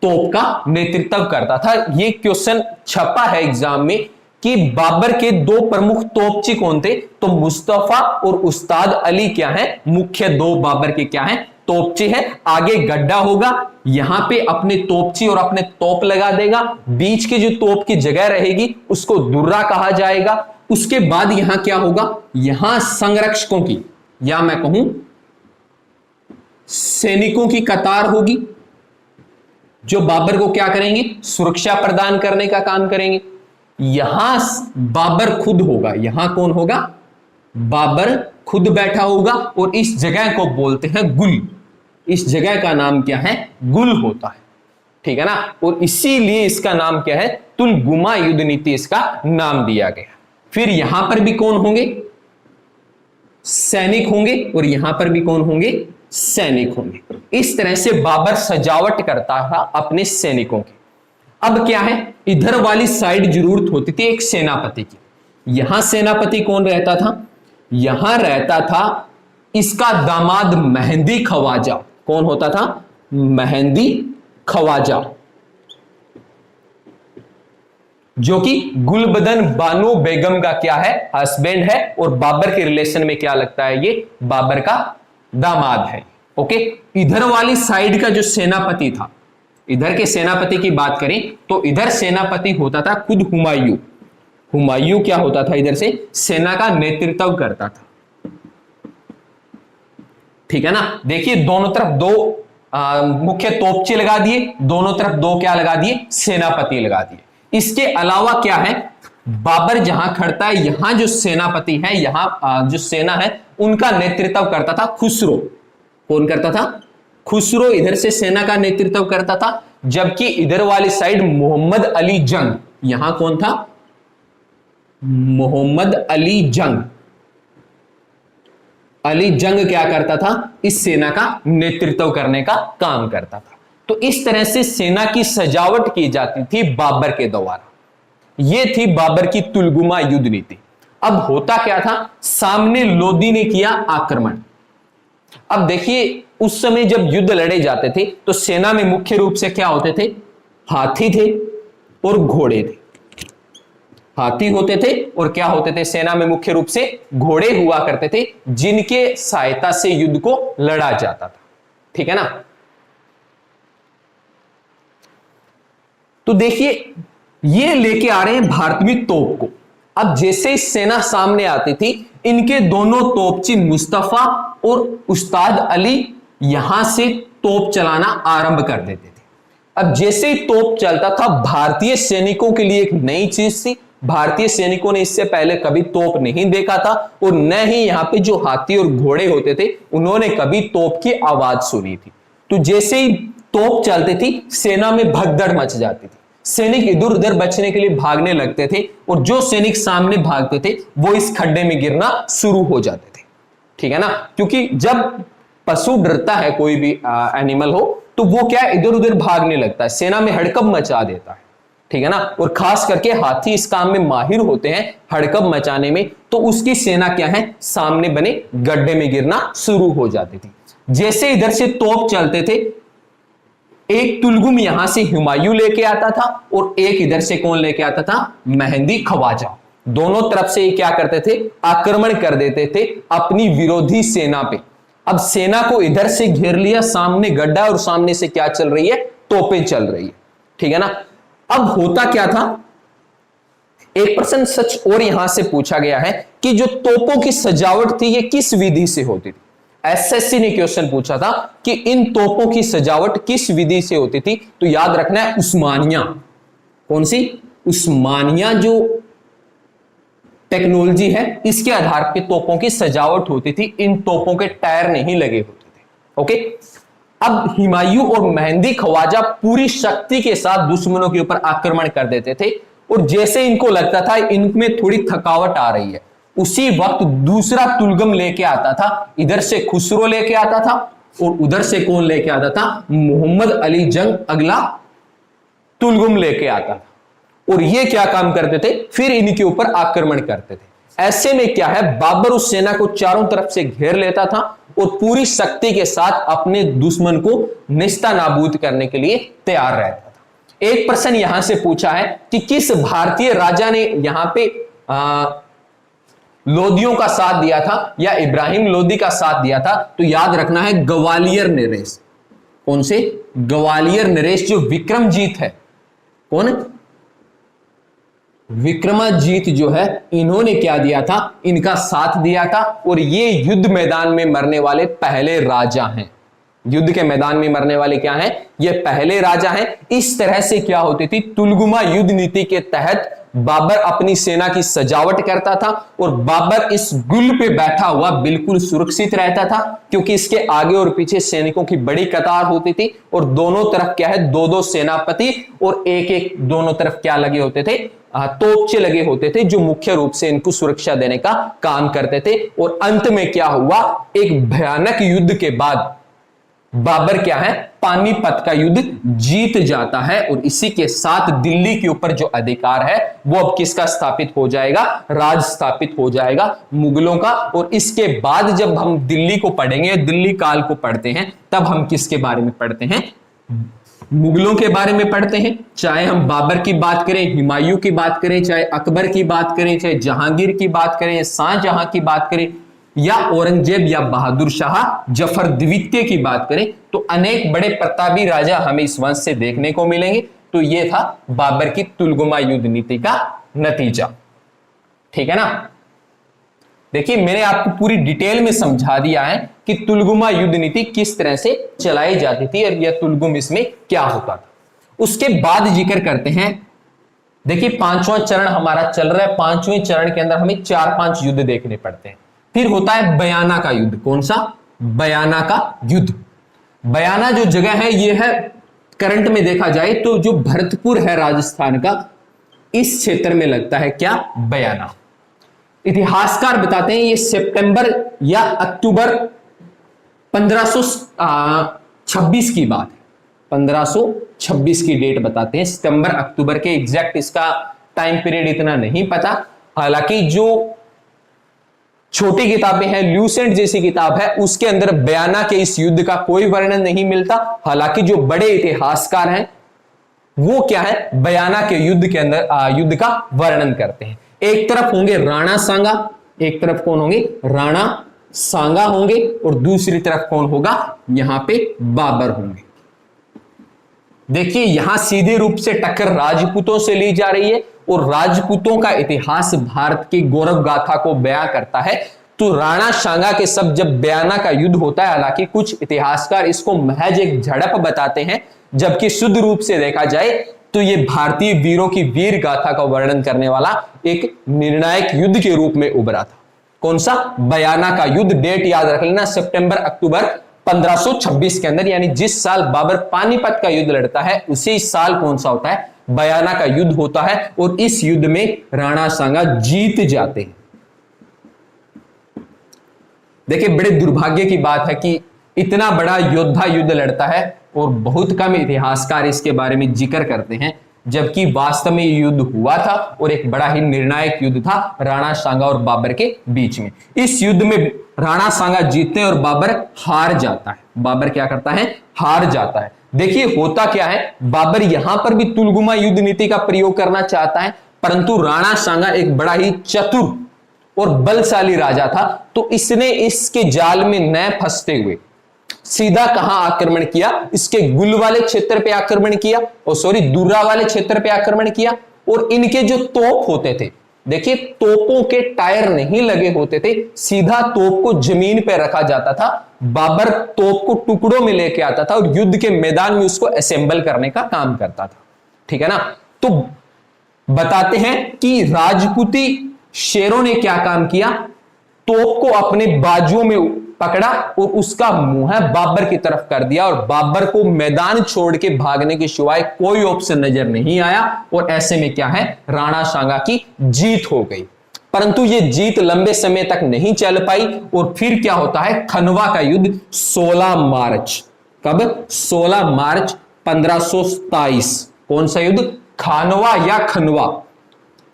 तोप का नेतृत्व करता था। ये क्वेश्चन छपा है एग्जाम में कि बाबर के दो प्रमुख तोपची कौन थे? तो मुस्तफा और उस्ताद अली क्या है? मुख्य दो बाबर के क्या है? तोपची है। आगे गड्ढा होगा, यहां पे अपने तोपची और अपने तोप लगा देगा, बीच की जो तोप की जगह रहेगी उसको दुर्रा कहा जाएगा। उसके बाद यहां क्या होगा? यहां संरक्षकों की या मैं कहूं सैनिकों की कतार होगी, जो बाबर को क्या करेंगे? सुरक्षा प्रदान करने का काम करेंगे। यहां बाबर खुद होगा। यहां कौन होगा? बाबर खुद बैठा होगा, और इस जगह को बोलते हैं गुल। इस जगह का नाम क्या है? गुल होता है। ठीक है ना, और इसीलिए इसका नाम क्या है? तुलगुमा युद्ध नीति इसका नाम दिया गया। फिर यहां पर भी कौन होंगे? सैनिक होंगे, और यहां पर भी कौन होंगे? सैनिक होंगे। इस तरह से बाबर सजावट करता था अपने सैनिकों की। अब क्या है? इधर वाली साइड जरूरत होती थी एक सेनापति की। यहां सेनापति कौन रहता था? यहां रहता था इसका दामाद मेहंदी खवाजा। कौन होता था? मेहंदी खवाजा, जो कि गुलबदन बानो बेगम का क्या है? हस्बैंड है, और बाबर के रिलेशन में क्या लगता है? ये बाबर का दामाद है। ओके, इधर वाली साइड का जो सेनापति था, इधर के सेनापति की बात करें तो इधर सेनापति होता था खुद हुमायूं। हुमायूं क्या होता था? इधर से सेना का नेतृत्व करता था। ठीक है ना, देखिए दोनों तरफ दो मुख्य तोपचे लगा दिए, दोनों तरफ दो क्या लगा दिए? सेनापति लगा दिए। इसके अलावा क्या है? बाबर जहां खड़ता है यहां जो सेनापति है, यहां जो सेना है उनका नेतृत्व करता था खुसरो। कौन करता था? खुसरो इधर से सेना का नेतृत्व करता था, जबकि इधर वाली साइड मोहम्मद अली जंग, यहां कौन था? मोहम्मद अली जंग। अली जंग क्या करता था? इस सेना का नेतृत्व करने का काम करता था। तो इस तरह से सेना की सजावट की जाती थी बाबर के द्वारा। यह थी बाबर की तुलगुमा युद्ध नीति। अब होता क्या था? सामने लोदी ने किया आक्रमण। अब देखिए उस समय जब युद्ध लड़े जाते थे तो सेना में मुख्य रूप से क्या होते थे? हाथी थे और घोड़े थे। हाथी होते थे और क्या होते थे? सेना में मुख्य रूप से घोड़े हुआ करते थे, जिनके सहायता से युद्ध को लड़ा जाता था। ठीक है ना, तो देखिए ये लेके आ रहे हैं भारतीय तोप को। अब जैसे ही सेना सामने आती थी, इनके दोनों तोपची मुस्तफा और उस्ताद अली यहां से तोप चलाना आरंभ कर देते थे। अब जैसे ही तोप चलता था, भारतीय सैनिकों के लिए एक नई चीज थी। भारतीय सैनिकों ने इससे पहले कभी तोप नहीं देखा था, और न ही यहां पे जो हाथी और घोड़े होते थे उन्होंने कभी तोप की आवाज सुनी थी। तो जैसे ही तोप चलती थी, सेना में भगदड़ मच जाती थी। सैनिक इधर उधर बचने के लिए भागने लगते थे, और जो सैनिक सामने भागते थे वो इस खड्डे में गिरना शुरू हो जाते थे। ठीक है ना, क्योंकि जब पशु डरता है, कोई भी एनिमल हो, तो वो क्या इधर उधर भागने लगता है, सेना में हड़कंप मचा देता है। ठीक है ना, और खास करके हाथी इस काम में माहिर होते हैं, हड़कंप मचाने में। तो उसकी सेना क्या है? सामने बने गड्ढे में गिरना शुरू हो जाती थी। जैसे इधर से तोप चलते थे, एक तुलगुम यहां से हुमायूं लेके आता था, और एक इधर से कौन लेके आता था? मेहंदी खवाजा। दोनों तरफ से ये क्या करते थे? आक्रमण कर देते थे अपनी विरोधी सेना पे। अब सेना को इधर से घेर लिया, सामने गड्ढा और सामने से क्या चल रही है? तोपें चल रही है। ठीक है ना, अब होता क्या था? एक प्रश्न सच और यहां से पूछा गया है कि जो तोपों की सजावट थी ये किस विधि से होती थी? एसएससी ने क्वेश्चन पूछा था कि इन तोपों की सजावट किस विधि से होती थी। तो याद रखना है उस्मानिया। कौन सी? उस्मानिया जो टेक्नोलॉजी है, इसके आधार पर तोपों की सजावट होती थी। इन तोपों के टायर नहीं लगे होते थे। ओके, अब हुमायूं और मेहंदी ख्वाजा पूरी शक्ति के साथ दुश्मनों के ऊपर आक्रमण कर देते थे, और जैसे इनको लगता था इनमें थोड़ी थकावट आ रही है, उसी वक्त दूसरा तुलगम लेके आता था। इधर से खुसरो लेके आता था और उधर से कौन लेके आता था, मोहम्मद अली जंग अगला तुलगम लेके आता था। और ये क्या काम करते थे, फिर इनके ऊपर आक्रमण करते थे। ऐसे में क्या है, बाबर उस सेना को चारों तरफ से घेर लेता था और पूरी शक्ति के साथ अपने दुश्मन को निस्ता नाबूद करने के लिए तैयार रहता था। एक प्रश्न यहां से पूछा है कि किस भारतीय राजा ने यहां पे लोदियों का साथ दिया था या इब्राहिम लोदी का साथ दिया था, तो याद रखना है ग्वालियर नरेश। कौन से, ग्वालियर नरेश जो विक्रमजीत है, कौन है, विक्रमाजीत जो है, इन्होंने क्या दिया था, इनका साथ दिया था। और ये युद्ध मैदान में मरने वाले पहले राजा हैं। युद्ध के मैदान में मरने वाले क्या हैं, ये पहले राजा हैं। इस तरह से क्या होती थी, तुलगुमा युद्ध नीति के तहत बाबर अपनी सेना की सजावट करता था और बाबर इस गुल पे बैठा हुआ बिल्कुल सुरक्षित रहता था, क्योंकि इसके आगे और पीछे सैनिकों की बड़ी कतार होती थी और दोनों तरफ क्या है, दो दो सेनापति और एक एक दोनों तरफ क्या लगे होते थे, तोपचे लगे होते थे, जो मुख्य रूप से इनको सुरक्षा देने का काम करते थे। और अंत में क्या हुआ, एक भयानक युद्ध के बाद बाबर क्या है, पानीपत का युद्ध जीत जाता है और इसी के साथ दिल्ली के ऊपर जो अधिकार है वो अब किसका स्थापित हो जाएगा, राज स्थापित हो जाएगा मुगलों का। और इसके बाद जब हम दिल्ली को पढ़ेंगे, दिल्ली काल को पढ़ते हैं, तब हम किसके बारे में पढ़ते हैं, मुगलों के बारे में पढ़ते हैं। चाहे हम बाबर की बात करें, हुमायूं की बात करें, चाहे अकबर की बात करें, चाहे जहांगीर की बात करें, शाहजहां की बात करें, या औरंगजेब या बहादुर शाह जफर द्वितीय की बात करें, तो अनेक बड़े प्रतापी राजा हमें इस वंश से देखने को मिलेंगे। तो यह था बाबर की तुलगुमा युद्ध नीति का नतीजा। ठीक है ना। देखिए मैंने आपको पूरी डिटेल में समझा दिया है कि तुलगुमा युद्ध नीति किस तरह से चलाई जाती थी और यह तुलगुम इसमें क्या होता था। उसके बाद जिक्र करते हैं, देखिए पांचवां चरण हमारा चल रहा है। पांचवें चरण के अंदर हमें 4-5 युद्ध देखने पड़ते हैं। फिर होता है बयाना का युद्ध। कौन सा, बयाना का युद्ध। बयाना जो जगह है ये है, करंट में देखा जाए तो जो भरतपुर है राजस्थान का, इस क्षेत्र में लगता है क्या, बयाना। इतिहासकार बताते हैं ये सितंबर या अक्टूबर 1526 की बात है। 1526 की डेट बताते हैं, सितंबर अक्टूबर के, एग्जैक्ट इसका टाइम पीरियड इतना नहीं पता। हालांकि जो छोटी किताबें हैं, ल्यूसेंट जैसी किताब है, उसके अंदर बयाना के इस युद्ध का कोई वर्णन नहीं मिलता। हालांकि जो बड़े इतिहासकार हैं वो क्या है, बयाना के युद्ध के अंदर युद्ध का वर्णन करते हैं। एक तरफ होंगे राणा सांगा, एक तरफ कौन होंगे, राणा सांगा होंगे, और दूसरी तरफ कौन होगा, यहां पे बाबर होंगे। देखिए यहां सीधे रूप से टक्कर राजपूतों से ली जा रही है और राजपूतों का इतिहास भारत की गौरव गाथा को बयां करता है। तो राणा सांगा के सब जब बयाना का युद्ध होता है, हालांकि कुछ इतिहासकार इसको महज एक झड़प बताते हैं, जबकि शुद्ध रूप से देखा जाए तो यह भारतीय वीरों की वीर गाथा का वर्णन करने वाला एक निर्णायक युद्ध के रूप में उभरा था। कौन सा, बयाना का युद्ध। डेट याद रख लेना, सितंबर अक्टूबर 1526 के अंदर, यानी जिस साल बाबर पानीपत का युद्ध लड़ता है उसी साल कौन सा होता है, बयाना का युद्ध होता है। और इस युद्ध में राणा सांगा जीत जाते हैं। देखिए बड़े दुर्भाग्य की बात है कि इतना बड़ा योद्धा युद्ध लड़ता है और बहुत कम इतिहासकार इसके बारे में जिक्र करते हैं, जबकि वास्तव में युद्ध हुआ था और एक बड़ा ही निर्णायक युद्ध था राणा सांगा और बाबर के बीच में। इस युद्ध में राणा सांगा जीतते हैं और बाबर हार जाता है। बाबर क्या करता है, हार जाता है। देखिए होता क्या है, बाबर यहां पर भी तुलगुमा युद्ध नीति का प्रयोग करना चाहता है, परंतु राणा सांगा एक बड़ा ही चतुर और बलशाली राजा था, तो इसने इसके जाल में न फंसते हुए सीधा कहां आक्रमण किया, इसके गुल वाले क्षेत्र पे आक्रमण किया, और सॉरी दुर्रा वाले क्षेत्र पे आक्रमण किया। और इनके जो तोप होते थे, देखिए तोपों के टायर नहीं लगे होते थे, सीधा तोप को जमीन पे रखा जाता था। बाबर तोप को टुकड़ों में लेके आता था और युद्ध के मैदान में उसको असेंबल करने का काम करता था। ठीक है ना। तो बताते हैं कि राजपूती शेरों ने क्या काम किया, तोप को अपने बाजुओं में पकड़ा और उसका मुंह है बाबर की तरफ कर दिया, और बाबर को मैदान छोड़ के भागने के सिवाय कोई ऑप्शन नजर नहीं आया, और ऐसे में क्या है, राणा सांगा की जीत हो गई। परंतु ये जीत लंबे समय तक नहीं चल पाई, और फिर क्या होता है, खनवा का युद्ध 16 मार्च, कब, 16 मार्च 1527। कौन सा युद्ध, खानवा या खनवा,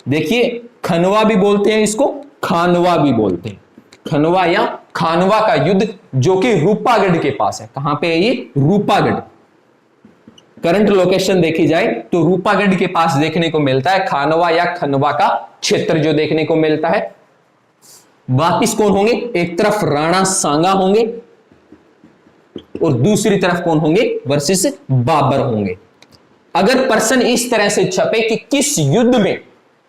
देखिए खनवा भी बोलते हैं इसको, खानवा भी बोलते हैं, खनवा या खानवा का युद्ध, जो कि रूपागढ़ के पास है। कहां पे है ये, रूपागढ़। करंट लोकेशन देखी जाए तो रूपागढ़ के पास देखने को मिलता है खानवा या खनवा का क्षेत्र जो देखने को मिलता है। वापिस कौन होंगे, एक तरफ राणा सांगा होंगे और दूसरी तरफ कौन होंगे, वर्सेस बाबर होंगे। अगर प्रश्न इस तरह से छपे कि किस युद्ध में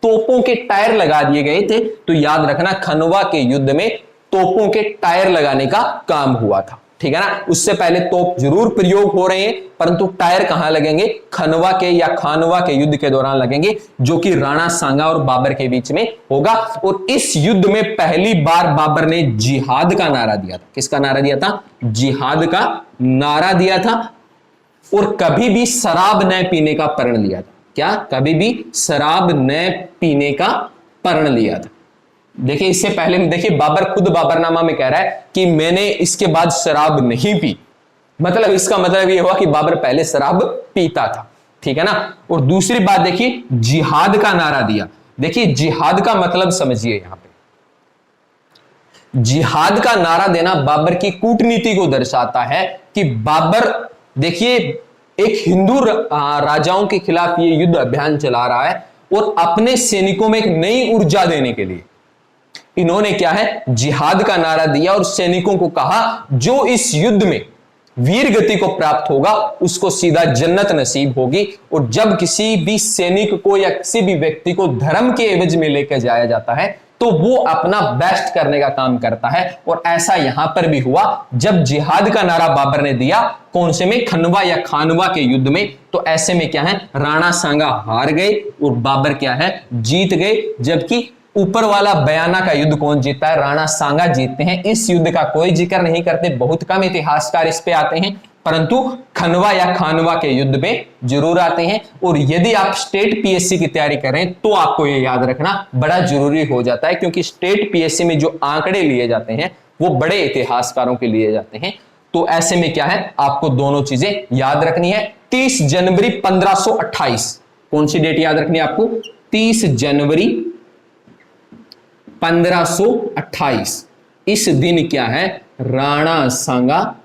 तोपों के टायर लगा दिए गए थे, तो याद रखना खनवा के युद्ध में तोपों के टायर लगाने का काम हुआ था, ठीक है ना। उससे पहले तोप जरूर प्रयोग हो रहे हैं, परंतु टायर कहां लगेंगे, खनवा के या खानवा के युद्ध के दौरान लगेंगे, जो कि राणा सांगा और बाबर के बीच में होगा। और इस युद्ध में पहली बार बाबर ने जिहाद का नारा दिया था। किसका नारा दिया था, जिहाद का नारा दिया था। और कभी भी शराब न पीने का प्रण लिया था। क्या, कभी भी शराब न पीने का प्रण लिया था। देखिए इससे पहले देखिए बाबर खुद बाबरनामा में कह रहा है कि मैंने इसके बाद शराब नहीं पी, मतलब इसका मतलब यह हुआ कि बाबर पहले शराब पीता था, ठीक है ना। और दूसरी बात देखिए, जिहाद का नारा दिया। देखिए जिहाद का मतलब समझिए, यहां पे जिहाद का नारा देना बाबर की कूटनीति को दर्शाता है कि बाबर देखिए एक हिंदू राजाओं के खिलाफ ये युद्ध अभियान चला रहा है, और अपने सैनिकों में एक नई ऊर्जा देने के लिए इन्होंने क्या है, जिहाद का नारा दिया और सैनिकों को कहा जो इस युद्ध में वीर गति को प्राप्त होगा उसको सीधा जन्नत नसीब होगी। और जब किसी भी सैनिक को या किसी भी व्यक्ति को धर्म के एवज में लेकर जाया जाता है तो वो अपना बेस्ट करने का काम करता है, और ऐसा यहां पर भी हुआ। जब जिहाद का नारा बाबर ने दिया, कौन से में, खनवा या खानवा के युद्ध में, तो ऐसे में क्या है, राणा सांगा हार गए और बाबर क्या है, जीत गए। जबकि ऊपर वाला बयाना का युद्ध कौन जीतता है, राणा सांगा जीतते हैं। इस युद्ध का कोई जिक्र नहीं करते, बहुत कम इतिहासकार इस पे आते हैं, परंतु खनवा या खानवा के युद्ध में जरूर आते हैं। और यदि आप स्टेट पीएससी की तैयारी करें तो आपको यह याद रखना बड़ा जरूरी हो जाता है, क्योंकि स्टेट पीएससी में जो आंकड़े लिए जाते हैं वो बड़े इतिहासकारों के लिए जाते हैं। तो ऐसे में क्या है, आपको दोनों चीजें याद रखनी है। 30 जनवरी 1528, कौन सी डेट याद रखनी है आपको, 30 जनवरी 1528। इस दिन क्या है, राणा सांगा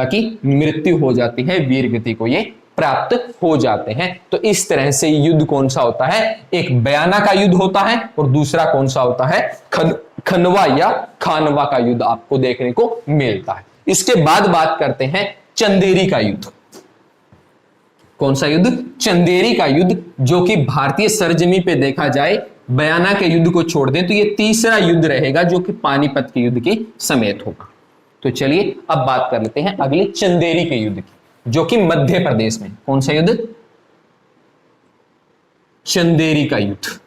की मृत्यु हो जाती है, वीर गति को ये प्राप्त हो जाते हैं। तो इस तरह से युद्ध कौन सा होता है, एक बयाना का युद्ध होता है, और दूसरा कौन सा होता है, खनवा या खानवा का युद्ध आपको देखने को मिलता है। इसके बाद बात करते हैं चंदेरी का युद्ध। कौन सा युद्ध, चंदेरी का युद्ध, जो कि भारतीय सरजमी पे देखा जाए बयाना के युद्ध को छोड़ दें तो ये तीसरा युद्ध रहेगा, जो कि पानीपत के युद्ध के समेत होगा। तो चलिए अब बात कर लेते हैं अगले चंदेरी के युद्ध की, जो कि मध्य प्रदेश में। कौन सा युद्ध, चंदेरी का युद्ध।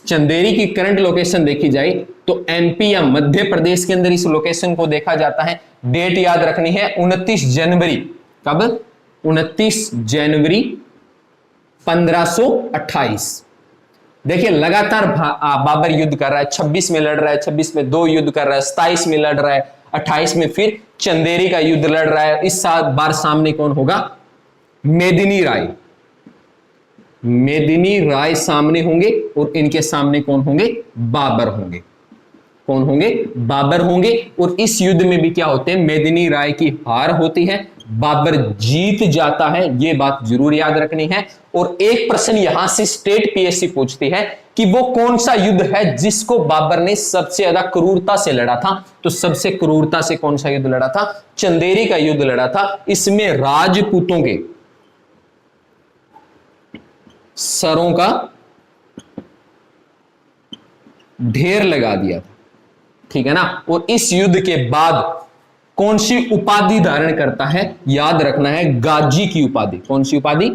चंदेरी की करंट लोकेशन देखी जाए तो एमपी या मध्य प्रदेश के अंदर इस लोकेशन को देखा जाता है। डेट याद रखनी है 29 जनवरी, कब, 29 जनवरी 1528। देखिए लगातार बाबर युद्ध कर रहा है, 26 में लड़ रहा है, 26 में 2 युद्ध कर रहा है, 27 में लड़ रहा है, 28 में फिर चंदेरी का युद्ध लड़ रहा है। इस बार सामने कौन होगा, मेदिनी राय। मेदिनी राय सामने होंगे, और इनके सामने कौन होंगे, बाबर होंगे। कौन होंगे, बाबर होंगे। और इस युद्ध में भी क्या होते हैं, मेदिनी राय की हार होती है, बाबर जीत जाता है, यह बात जरूर याद रखनी है। और एक प्रश्न यहां से स्टेट पीएससी पूछती है कि वो कौन सा युद्ध है जिसको बाबर ने सबसे ज्यादा क्रूरता से लड़ा था। तो सबसे क्रूरता से कौन सा युद्ध लड़ा था, चंदेरी का युद्ध लड़ा था। इसमें राजपूतों के सरों का ढेर लगा दिया था, ठीक है ना। और इस युद्ध के बाद कौन सी उपाधि धारण करता है, याद रखना है, गाजी की उपाधि। कौन सी उपाधि,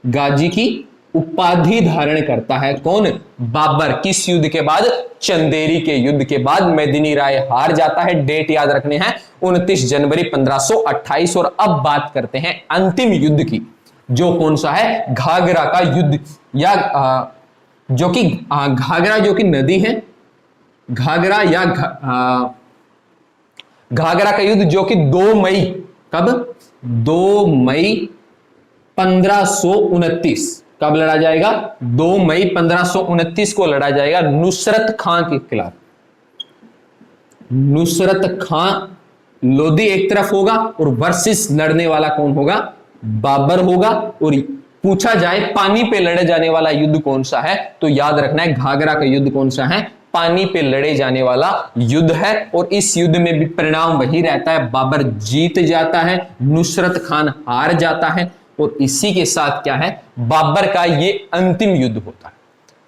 गाजी की उपाधि धारण करता है। कौन? बाबर। किस युद्ध के बाद? चंदेरी के युद्ध के बाद मेदिनी राय हार जाता है। डेट याद रखने हैं 29 जनवरी 1528। और अब बात करते हैं अंतिम युद्ध की, जो कौन सा है? घाघरा का युद्ध, या जो कि घाघरा जो कि नदी है, घाघरा या घाघरा का युद्ध जो कि 2 मई, कब? 2 मई 1529। कब लड़ा जाएगा? 2 मई 1529 को लड़ा जाएगा नुसरत खां के खिलाफ। नुसरत खां लोधी एक तरफ होगा और वर्सेस लड़ने वाला कौन होगा? बाबर होगा। और पूछा जाए पानी पे लड़े जाने वाला युद्ध कौन सा है, तो याद रखना है घाघरा का युद्ध कौन सा है? पानी पे लड़े जाने वाला युद्ध है। और इस युद्ध में भी परिणाम वही रहता है, बाबर जीत जाता है, नुसरत खान हार जाता है। और इसी के साथ क्या है? बाबर का ये अंतिम युद्ध होता है।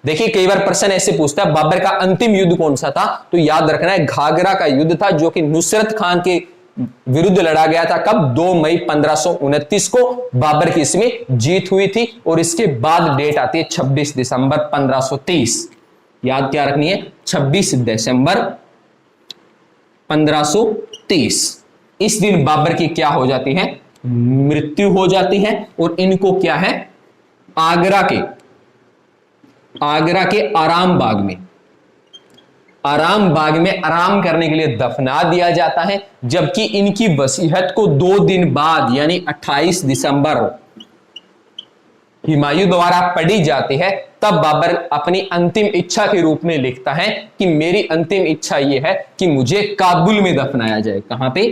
देखिए कई बार प्रश्न ऐसे पूछता है बाबर का अंतिम युद्ध कौन सा था, तो याद रखना है घाघरा का युद्ध था, जो कि नुसरत खान के विरुद्ध लड़ा गया था। कब? 2 मई 1529 को बाबर की इसमें जीत हुई थी। और इसके बाद डेट आती है 26 दिसंबर 1523। याद क्या रखनी है? 26 दिसंबर 1530। इस दिन बाबर की क्या हो जाती है? मृत्यु हो जाती है। और इनको क्या है? आगरा के आराम बाग में आराम करने के लिए दफना दिया जाता है। जबकि इनकी वसीयत को 2 दिन बाद यानी 28 दिसंबर हुमायूं द्वारा पढ़ी जाती है। तब बाबर अपनी अंतिम इच्छा के रूप में लिखता है कि मेरी अंतिम इच्छा यह है कि मुझे काबुल में दफनाया जाए। कहां पे?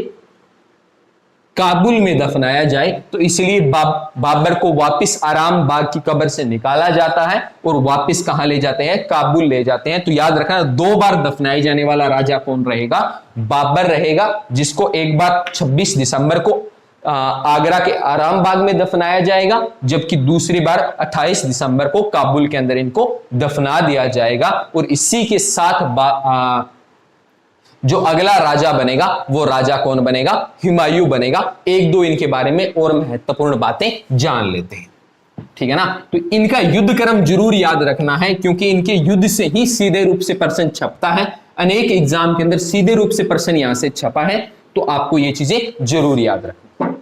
काबुल में दफनाया जाए। तो इसलिए बाबर को वापस आराम बाग की कब्र से निकाला जाता है और वापस कहां ले जाते हैं? काबुल ले जाते हैं। तो याद रखना 2 बार दफनाए जाने वाला राजा कौन रहेगा? बाबर रहेगा, जिसको एक बार 26 दिसंबर को आगरा के आराम बाग में दफनाया जाएगा, जबकि दूसरी बार 28 दिसंबर को काबुल के अंदर इनको दफना दिया जाएगा। और इसी के साथ जो अगला राजा बनेगा वो राजा कौन बनेगा? हुमायूं बनेगा। 1-2 इनके बारे में और महत्वपूर्ण बातें जान लेते हैं, ठीक है ना। तो इनका युद्ध क्रम जरूर याद रखना है, क्योंकि इनके युद्ध से ही सीधे रूप से प्रश्न छपता है। अनेक एग्जाम के अंदर सीधे रूप से प्रश्न यहां से छपा है, तो आपको ये चीजें जरूर याद रखना।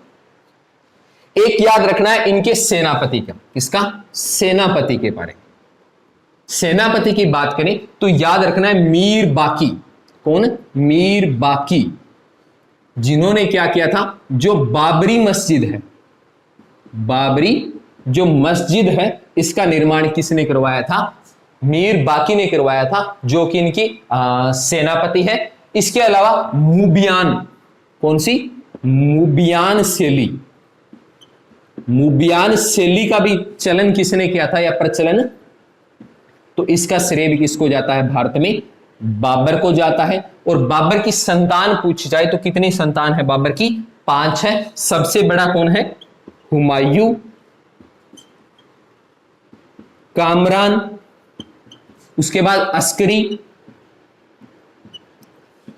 एक याद रखना है इनके सेनापति का। किसका? सेनापति के बारे में। सेनापति की बात करें तो याद रखना है मीर बाकी। कौन? मीर बाकी, जिन्होंने क्या किया था? जो बाबरी मस्जिद है, बाबरी जो मस्जिद है, इसका निर्माण किसने करवाया था? मीर बाकी ने करवाया था, जो कि इनकी सेनापति है। इसके अलावा मुबियान, कौन सी? मुबियान शैली, मुबियान शैली का भी चलन किसने किया था या प्रचलन? तो इसका श्रेय भी किसको जाता है? भारत में बाबर को जाता है। और बाबर की संतान पूछी जाए तो कितनी संतान है बाबर की? 5 है। सबसे बड़ा कौन है? हुमायूं, कामरान, उसके बाद अस्करी,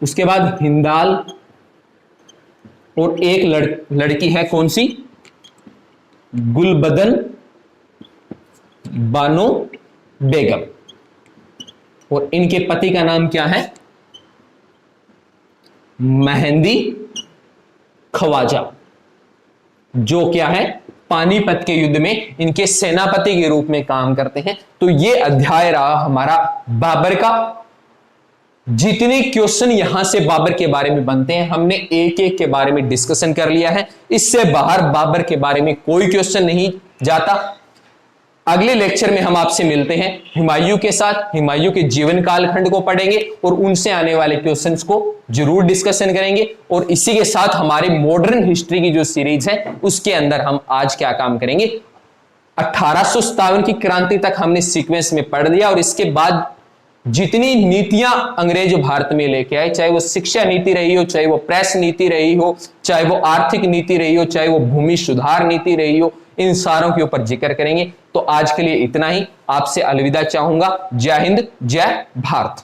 उसके बाद हिंदाल, और एक लड़की है कौन सी? गुलबदन बानो बेगम। और इनके पति का नाम क्या है? मेहंदी ख्वाजा, जो क्या है? पानीपत के युद्ध में इनके सेनापति के रूप में काम करते हैं। तो ये अध्याय रहा हमारा बाबर का। जितने क्वेश्चन यहां से बाबर के बारे में बनते हैं, हमने एक एक के बारे में डिस्कशन कर लिया है। इससे बाहर बाबर के बारे में कोई क्वेश्चन नहीं जाता। अगले लेक्चर में हम आपसे मिलते हैं हुमायूं के साथ। हुमायूं के जीवन कालखंड को पढ़ेंगे और उनसे आने वाले क्वेश्चंस को जरूर डिस्कशन करेंगे। और इसी के साथ हमारे मॉडर्न हिस्ट्री की जो सीरीज है, उसके अंदर हम आज क्या काम करेंगे? 1857 की क्रांति तक हमने सीक्वेंस में पढ़ लिया। और इसके बाद जितनी नीतियां अंग्रेज भारत में लेके आए, चाहे वो शिक्षा नीति रही हो, चाहे वो प्रेस नीति रही हो, चाहे वो आर्थिक नीति रही हो, चाहे वो भूमि सुधार नीति रही हो, इन सारों के ऊपर जिक्र करेंगे। तो आज के लिए इतना ही। आपसे अलविदा चाहूंगा। जय हिंद, जय भारत।